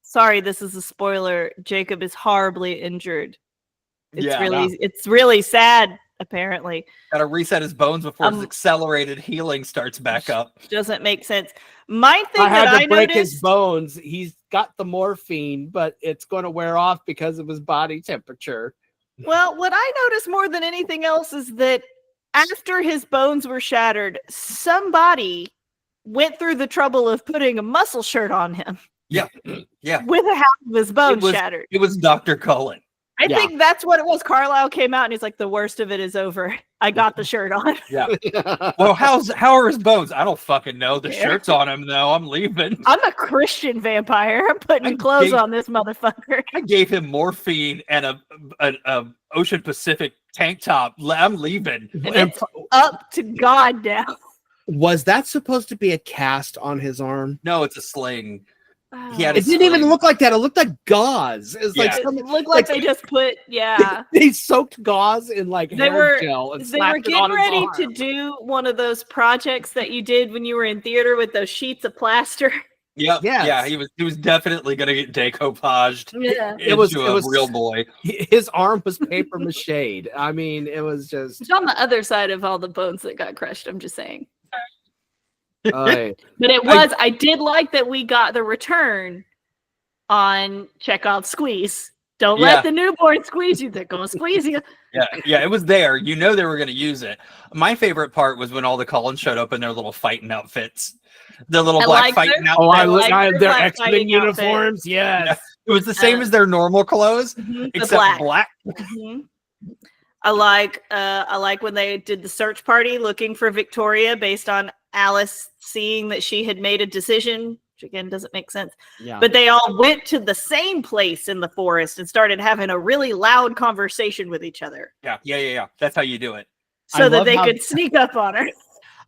Sorry, this is a spoiler. Jacob is horribly injured. Yeah, It's really sad, apparently. Gotta reset his bones before his accelerated healing starts back up. Doesn't make sense. My thing I had that to I break noticed, his bones. He's got the morphine, but it's going to wear off because of his body temperature. well, what I noticed more than anything else is that after his bones were shattered, somebody went through the trouble of putting a muscle shirt on him. Yeah. With half of his bones shattered. It was Dr. Cullen. I think that's what it was. Carlisle came out and he's like, the worst of it is over. I got the shirt on. Yeah. Well, how are his bones? I don't fucking know. The shirt's on him though. I'm leaving. I'm a Christian vampire. I'm putting clothes on this motherfucker. I gave him morphine and a Ocean Pacific tank top. I'm leaving. And it's up to God now. Was that supposed to be a cast on his arm? No, it's a sling. It didn't even look like that. It looked like gauze. It was like it looked like they just put they soaked gauze in like hair gel and they were slapped it on getting his ready arm. to do one of those projects that you did when you were in theater with those sheets of plaster. Yep. Yes. Yeah, he was definitely gonna get decoupaged. Yeah. It was a real boy. His arm was paper mached. I mean, it was just It's on the other side of all the bones that got crushed. I'm just saying. But it was. I did like that we got the return on Chekhov's squeeze. Don't let the newborn squeeze you. They're gonna squeeze you. Yeah, it was there. You know they were gonna use it. My favorite part was when all the Cullens showed up in their little fighting outfits. The little black fighting outfits. Oh, I like their black X-Men fighting uniforms. Yes. Yeah. It was the same as their normal clothes, except black. Mm-hmm. I like when they did the search party looking for Victoria based on Alice seeing that she had made a decision, which again doesn't make sense. Yeah. But they all went to the same place in the forest and started having a really loud conversation with each other. Yeah. That's how you do it. So that they could sneak up on her.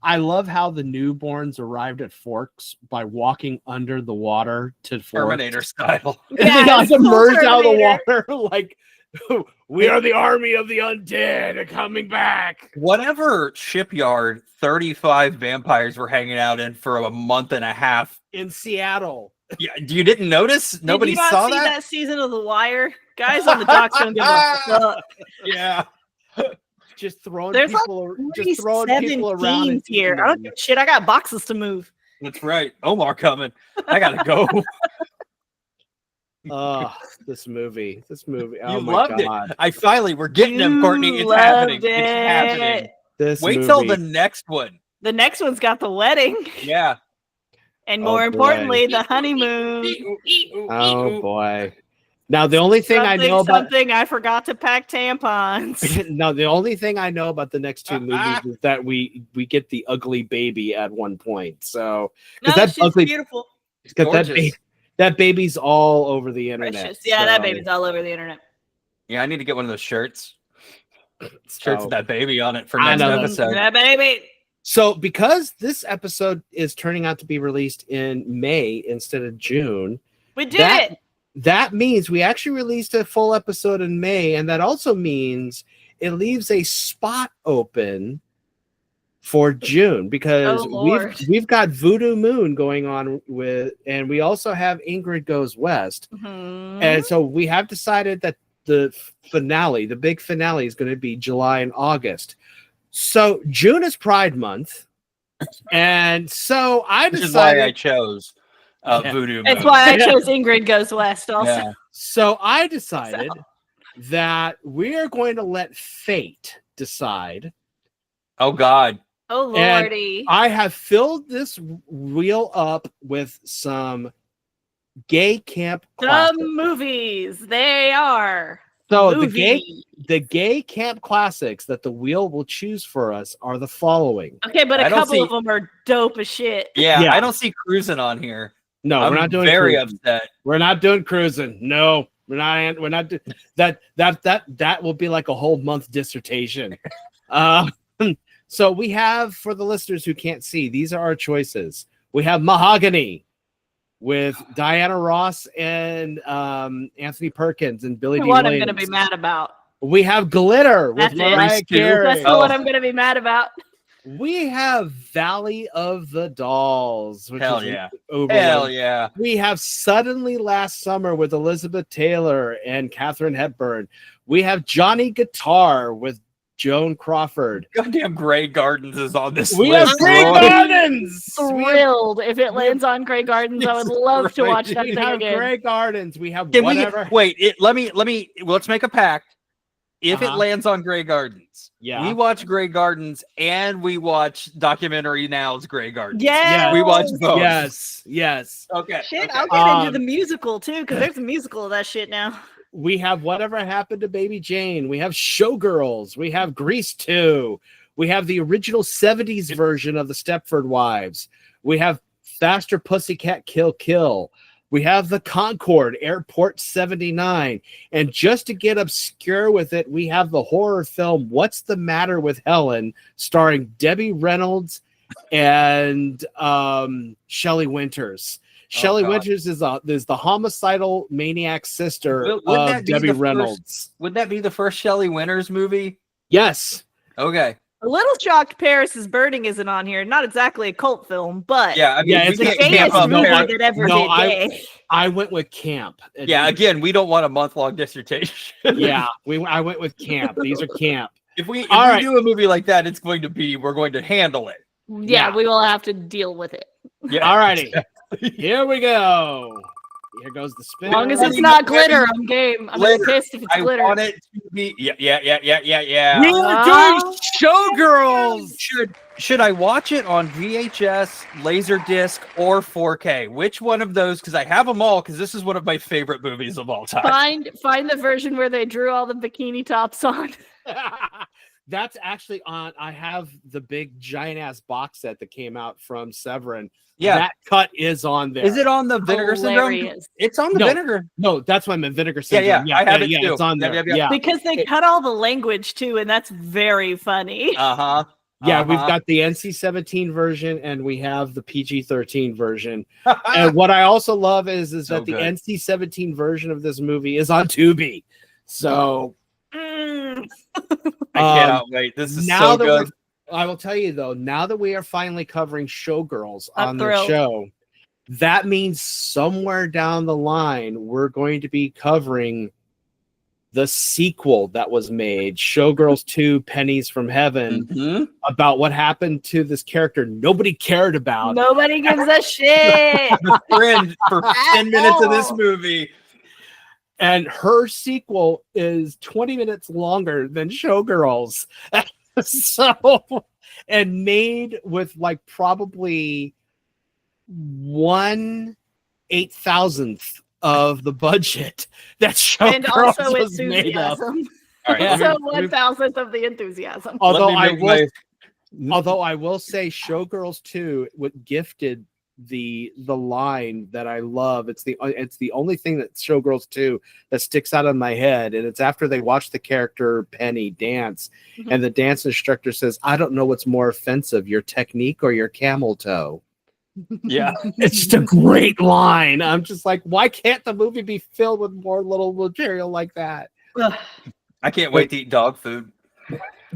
I love how the newborns arrived at Forks by walking under the water to Forks. Terminator style. And they emerged out of the water like, we are the army of the undead coming back. Whatever shipyard 35 vampires were hanging out in for a month and a half in Seattle. Yeah, you didn't notice? Nobody Did you not saw see that? that season of The Wire? Guys on the docks don't give a fuck. Yeah. Just throwing There's people, like just throwing people around and here. I don't give a shit. I got boxes to move. That's right. Omar coming. I gotta go. Oh, this movie. Oh You my loved God. it. We're getting him, Courtney. It's happening. It's happening. Wait till the next one. The next one's got the wedding. Yeah. And more importantly, the honeymoon. Oh boy. Now the only thing I know about something I forgot to pack tampons. No, the only thing I know about the next two movies is that we get the ugly baby at one point. So no, that she's ugly beautiful. That baby's all over the internet. Precious. Yeah, that baby's all over the internet. Yeah, I need to get one of those shirts. Shirts with that baby on it for next know. episode. That baby. So because this episode is turning out to be released in May instead of June, we did it. That means we actually released a full episode in May, and that also means it leaves a spot open for June because we've got Voodoo Moon going on with, and we also have Ingrid Goes West, and so we have decided that the big finale, is going to be July and August. So June is Pride Month, and so I decided. Which is why I chose Voodoo Moon. That's why I chose Ingrid Goes West also. Yeah. So I decided that we are going to let fate decide. Oh God. Oh Lordy. And I have filled this wheel up with some gay camp classics. Some movies. They are. So the gay camp classics that the wheel will choose for us are the following. Okay, but a couple of them are dope as shit. Yeah, I don't see cruising on here. No, we're not doing very cruising. upset. We're not doing cruising. No, we're not that will be like a whole month dissertation. So we have, for the listeners who can't see, these are our choices. We have Mahogany with Diana Ross and Anthony Perkins and Billy Dee What Williams. I'm going to be mad about. We have Glitter with Mariah Carey. That's the one I'm going to be mad about. We have Valley of the Dolls. Which Hell is yeah. Uber Hell one. yeah. We have Suddenly Last Summer with Elizabeth Taylor and Katharine Hepburn. We have Johnny Guitar with Joan Crawford. Goddamn Grey Gardens is on this We list. have Grey Roy. Gardens. Thrilled if it lands on Grey Gardens. I would love to watch that We thing have again. Grey Gardens. We have Can whatever. let's make a pact. If it Uh-huh. lands on Grey Gardens, Yeah. we watch Grey Gardens and we watch Documentary Now's Grey Gardens. Yeah. We watch both. Yes. Okay. Shit, okay. I'll get into the musical too, because there's a musical of that shit now. We have Whatever Happened to Baby Jane. We have Showgirls. We have Grease 2. We have the original 70s version of the Stepford Wives. We have Faster Pussycat Kill Kill. We have the Concorde, Airport 79. And just to get obscure with it, we have the horror film What's the Matter with Helen, starring Debbie Reynolds and Shelley Winters. Shelley God. Winters is the homicidal maniac sister Wouldn't of that be Debbie the first- Reynolds. Would that be the first Shelley Winters movie? Yes. Okay. A little shocked Paris is Burning isn't on here. Not exactly a cult film, but Yeah, I mean, Yeah, we it's the can't a camp gayest up movie there. that ever No, did gay. I went with camp. Yeah, again, we don't want a month-long dissertation. Yeah, I went with camp. These are camp. If we All right. do a movie like that, we're going to handle it. Yeah, we will have to deal with it. Yeah. All righty. Here we go. Here goes the spin. As long as Ready, it's not ready. glitter, I'm game. I'm Glitter. pissed if it's I glitter. want it to be. Yeah. We are Ah. doing Showgirls. Should I watch it on VHS, Laserdisc, or 4K? Which one of those? Because I have them all. Because this is one of my favorite movies of all time. Find the version where they drew all the bikini tops on. That's actually on. I have the big giant ass box set that came out from Severin. Yeah. That cut is on there. Is it on the Vinegar Syndrome? Hilarious. It's on the No. Vinegar. No, that's why I'm in Vinegar Syndrome. Yeah, I have it yeah, too. it's on Yeah, there. yeah, yeah. Because they cut all the language too, and that's very funny. Uh huh. Yeah, we've got the NC-17 version and we have the PG-13 version. Uh-huh. And what I also love is So that the good. NC-17 version of this movie is on Tubi. So Mm. I cannot wait. This is now so that good. I will tell you though, now that we are finally covering Showgirls I'm on the thrilled. show, that means somewhere down the line we're going to be covering the sequel that was made, Showgirls 2 Pennies from Heaven, Mhm. about what happened to this character nobody cared about. Nobody gives a shit. Friend for 10 minutes of this movie. And her sequel is 20 minutes longer than Showgirls. So, and made with like probably 1/8,000th of the budget that Showgirls And also was made of. enthusiasm. All right, Yeah. let Also 1,000th of the enthusiasm. Although me I make will, my- although I will say, Showgirls 2 what gifted the line that I love. It's the only thing that Showgirls 2 that sticks out in my head, and it's after they watch the character Penny dance, Mhm. and the dance instructor says, "I don't know what's more offensive, your technique or your camel toe." Yeah. It's just a great line. I'm just like, why can't the movie be filled with more little material like that? I can't wait to eat dog food.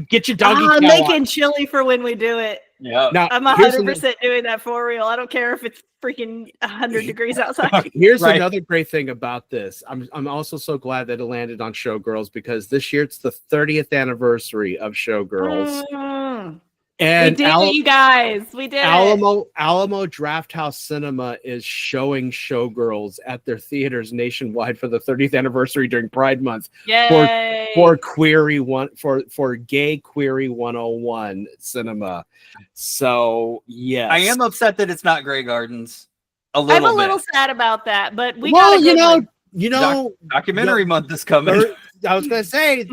Get your doggy I'm cow making on. chili for when we do it. Yeah. Now, I'm here's 100% doing that for real. I don't care if it's freaking 100 degrees outside. Here's Right. another great thing about this. I'm also so glad that it landed on Showgirls because this year it's the 30th anniversary of Showgirls. Mm. We And did it, you guys. We did it. Alamo Drafthouse Cinema is showing Showgirls at their theaters nationwide for the 30th anniversary during Pride Month Yay. for Gay Query 101 cinema. So yes, I am upset that it's not Grey Gardens. I'm Little a bit. little sad about that, but we well, got a good one. you know, Documentary month is coming. I was gonna say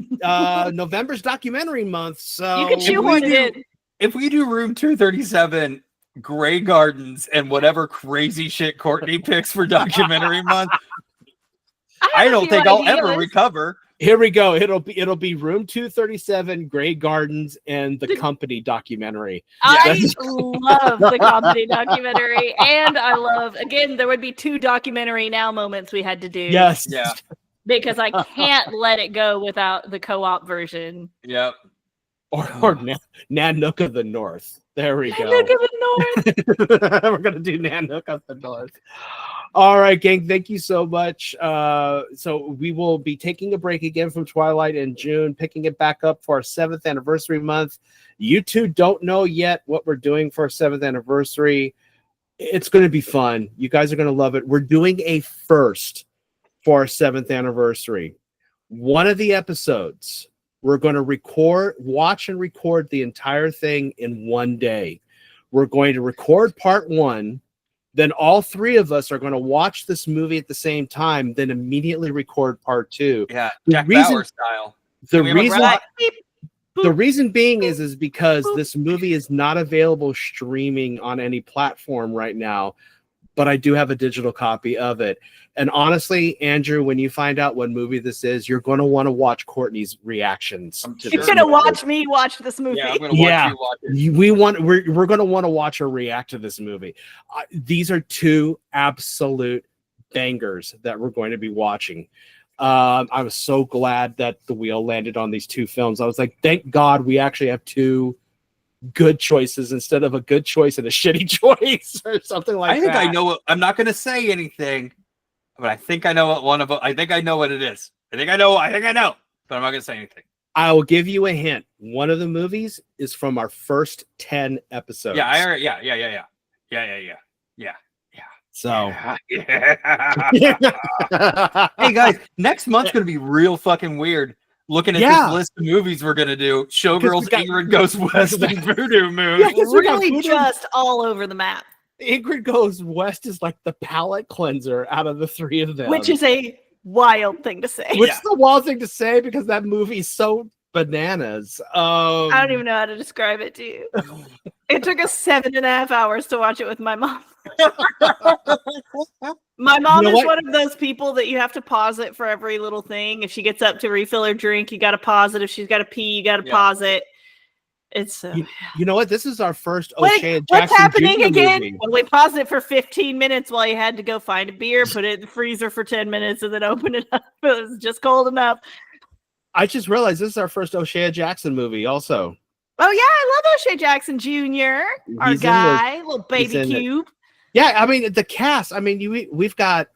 November's documentary month. So You can shoehorn it in. If we do Room 237, Grey Gardens, and whatever crazy shit Courtney picks for documentary month, I have a don't few think I'll ever ideas. recover. Here we go. It'll be Room 237, Grey Gardens, and the Company documentary. I love the comedy documentary, and I love again. There would be 2 documentary now moments we had to do. Yes. Yeah. because I can't let it go without the co-op version. Yep. or Nanook of the North. There we go. Look at the north. We're gonna do Nanook of the North. All right, gang. Thank you so much. So we will be taking a break again from Twilight in June, picking it back up for our 7th anniversary month. You two don't know yet what we're doing for our 7th anniversary. It's going to be fun. You guys are going to love it. We're doing a first for our 7th anniversary. One of the episodes, we're going to watch and record the entire thing in one day. We're going to record part 1. Then all 3 of us are going to watch this movie at the same time, then immediately record part 2. Yeah, Jack Bauer style. The reason being is because this movie is not available streaming on any platform right now, but I do have a digital copy of it. And honestly, Andrew, when you find out what movie this is, you're going to want to watch Courtney's reactions. You're going to watch me watch this movie. Yeah, I'm going to watch you watch it. We're going to want to watch her react to this movie. These are 2 absolute bangers that we're going to be watching. I was so glad that the wheel landed on these 2 films. I was like, thank God we actually have 2 good choices instead of a good choice and a shitty choice or something like that. I think I know what, I'm not going to say anything, but I think I know what one of them, I think I know what it is. I think I know, but I'm not going to say anything. I will give you a hint. One of the movies is from our first 10 episodes. Yeah. So, hey guys, next month's going to be real fucking weird. Looking at this list of movies we're going to do, Showgirls, Ingrid Goes West, and Voodoo Moon. Yeah, it's really just all over the map. Ingrid Goes West is like the palate cleanser out of the 3 of them. Which is a wild thing to say. Which is a wild thing to say because that movie is so bananas. I don't even know how to describe it to you. It took us 7.5 hours to watch it with my mom. My mom is one of those people that you have to pause it for every little thing. If she gets up to refill her drink, you got to pause it. If she's got to pee, you got to pause it. It's you know what? This is our first O'Shea Jackson what's happening Jr. again? movie. Well, we paused it for 15 minutes while you had to go find a beer, put it in the freezer for 10 minutes, and then open it up. It was just cold enough. I just realized this is our first O'Shea Jackson movie also. Oh, yeah, I love O'Shea Jackson Jr., our guy, little baby cube. Yeah, I mean, the cast. I mean, we've got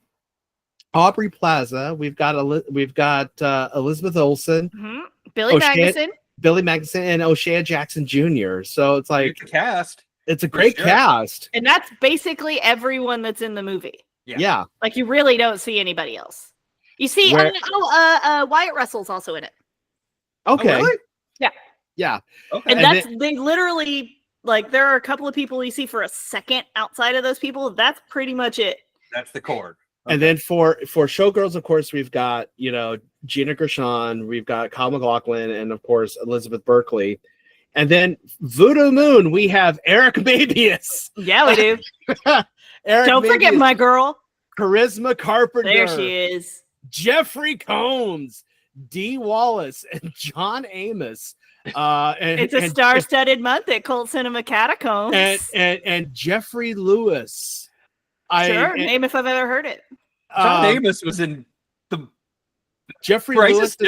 Aubrey Plaza. We've got Elizabeth Olsen. Mm-hmm. Billy Magnuson, and O'Shea Jackson Jr. So it's like the cast. It's a great cast. And that's basically everyone that's in the movie. Yeah. Like, you really don't see anybody else. You see, Wyatt Russell's also in it. Okay. Oh, really? Yeah. Yeah. Okay. And they literally, like, there are a couple of people you see for a second outside of those people. That's pretty much it. That's the core. Okay. And then for Showgirls, of course, we've got, Gina Gershon, we've got Kyle MacLachlan, and of course, Elizabeth Berkley. And then Voodoo Moon, we have Eric Mabius. Yeah, we do. Don't forget my girl. Charisma Carpenter. There she is. Jeffrey Combs, Dee Wallace, and John Amos. It's a star-studded month at Cult Cinema Catacombs. And Jeffrey Lewis. Name if I've ever heard it. John Amos was in the Jeffrey Lewis.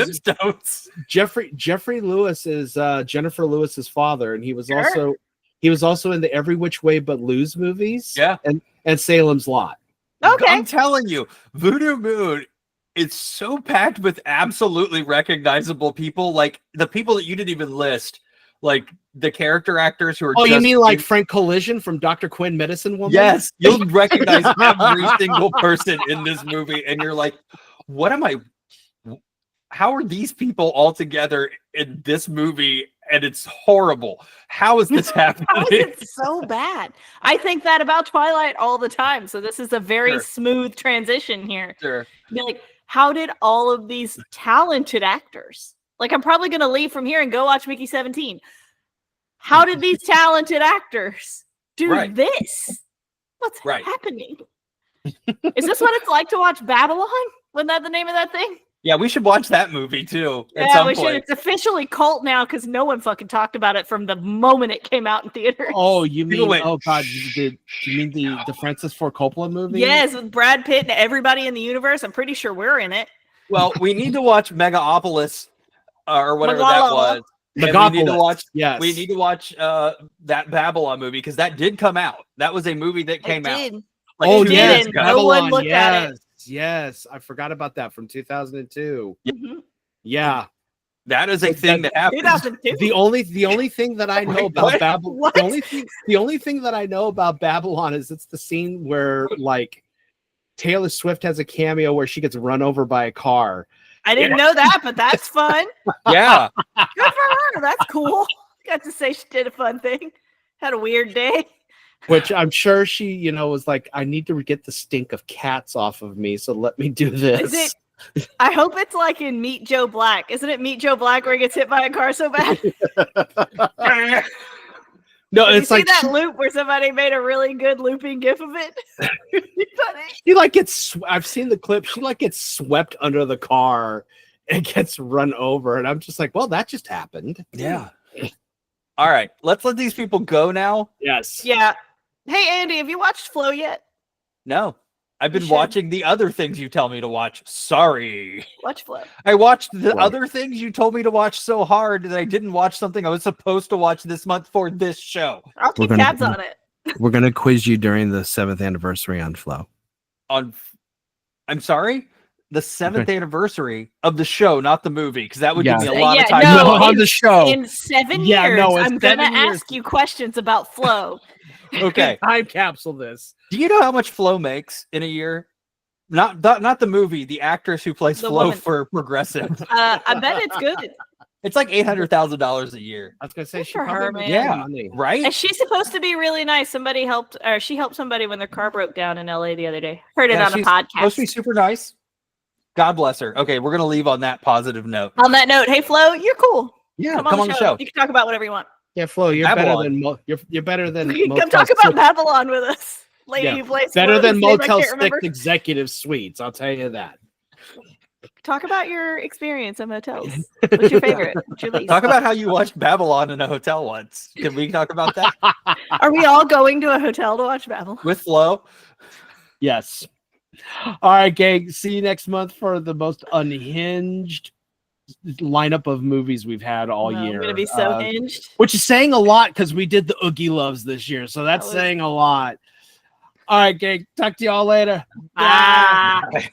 Jeffrey Lewis is Jennifer Lewis's father, and he was also in the Every Which Way But Loose movies. Yeah, and Salem's Lot. Okay, I'm telling you, Voodoo Moon. It's so packed with absolutely recognizable people, like the people that you didn't even list, like the character actors who are. Oh, you mean like Frank Collision from Dr. Quinn Medicine Woman? Yes, you'll recognize every single person in this movie, and you're like, "What am I? How are these people all together in this movie?" And it's horrible. How is this happening? How is it so bad? I think that about Twilight all the time. So this is a very smooth transition here. Sure. Be like, how did all of these talented actors, like, I'm probably going to leave from here and go watch Mickey 17. How did these talented actors do this? What's happening? Is this what it's like to watch Babylon? Wasn't that the name of that thing? Yeah, we should watch that movie too. Yeah, we should. It's officially cult now because no one fucking talked about it from the moment it came out in theaters. Oh, you mean? Oh God, you mean the Francis Ford Coppola movie? Yes, with Brad Pitt and everybody in the universe. I'm pretty sure we're in it. Well, we need to watch Megapolis or whatever that was. And Megapolis. we need to watch. Yes. We need to watch that Babylon movie because that did come out. That was a movie that came out. Like Oh 2 yes, years ago. No one Babylon, looked at it. Yes, I forgot about that from 2002. Mhm. Yeah. That is a thing that happened. 2002. The only thing that I know Wait, about what? Babylon, What? the only thing that I know about Babylon is it's the scene where like Taylor Swift has a cameo where she gets run over by a car. I didn't know that, but that's fun. Yeah. Good for her. That's cool. Got to say she did a fun thing. Had a weird day. Which I'm sure she, was like, I need to get the stink of cats off of me, so let me do this. Is it? I hope it's like in Meet Joe Black. Isn't it Meet Joe Black where he gets hit by a car so bad? No, Did it's you see like that loop where somebody made a really good looping gif of it? Funny. she like gets. I've seen the clip. She like gets swept under the car and gets run over, and I'm just like, well, that just happened. Yeah. All right. Let's let these people go now. Yes. Yeah. Hey, Andy, have you watched Flow yet? No. I've been should. watching the other things you tell me to watch. Sorry. Watch Flow. I watched the Right. other things you told me to watch so hard that I didn't watch something I was supposed to watch this month for this show. I'll keep gonna- tabs on it. We're gonna quiz you during the 7th anniversary on Flow. I'm sorry? The 7th anniversary of the show, not the movie, because that would give me a Yeah. lot of Yeah, time. no, to watch. on the show. In 7 Yeah, years, no, it's I'm going to 7 years. ask you questions about Flow. Okay. Time capsule this. Do you know how much Flo makes in a year? Not the movie, the actress who plays The Flo woman. for Progressive. I bet it's good. It's like $800,000 a year. I was gonna say Good she for probably her, makes man. good money. Right? And she's supposed to be really nice. She helped somebody when their car broke down in LA the other day. Heard it Yeah, on a she's supposed to be podcast. super nice. God bless her. Okay, we're gonna leave on that positive note. On that note, hey Flo, you're cool. Yeah, Come on the show. You can talk about whatever you want. Yeah, Flo, you're Babylon. better than you're better than You can come Motel talk about 6 Babylon with us. Lady Yeah, who plays better Flo, than whose name I Motel can't 6 remember. executive suites. I'll tell you that. Talk about your experience in motels. What's your favorite? What's your least? Talk about how you watched Babylon in a hotel once. Can we talk about that Are we all going to a hotel to watch Babylon? with Flo? Yes. All right, gang. See you next month for the most unhinged lineup of movies we've had all No, year. I'm gonna be so hinged. Which is saying a lot because we did the Oogie Loves this year, so that's That was- saying a lot. All right, gang. Talk to y'all later. Ah. Bye.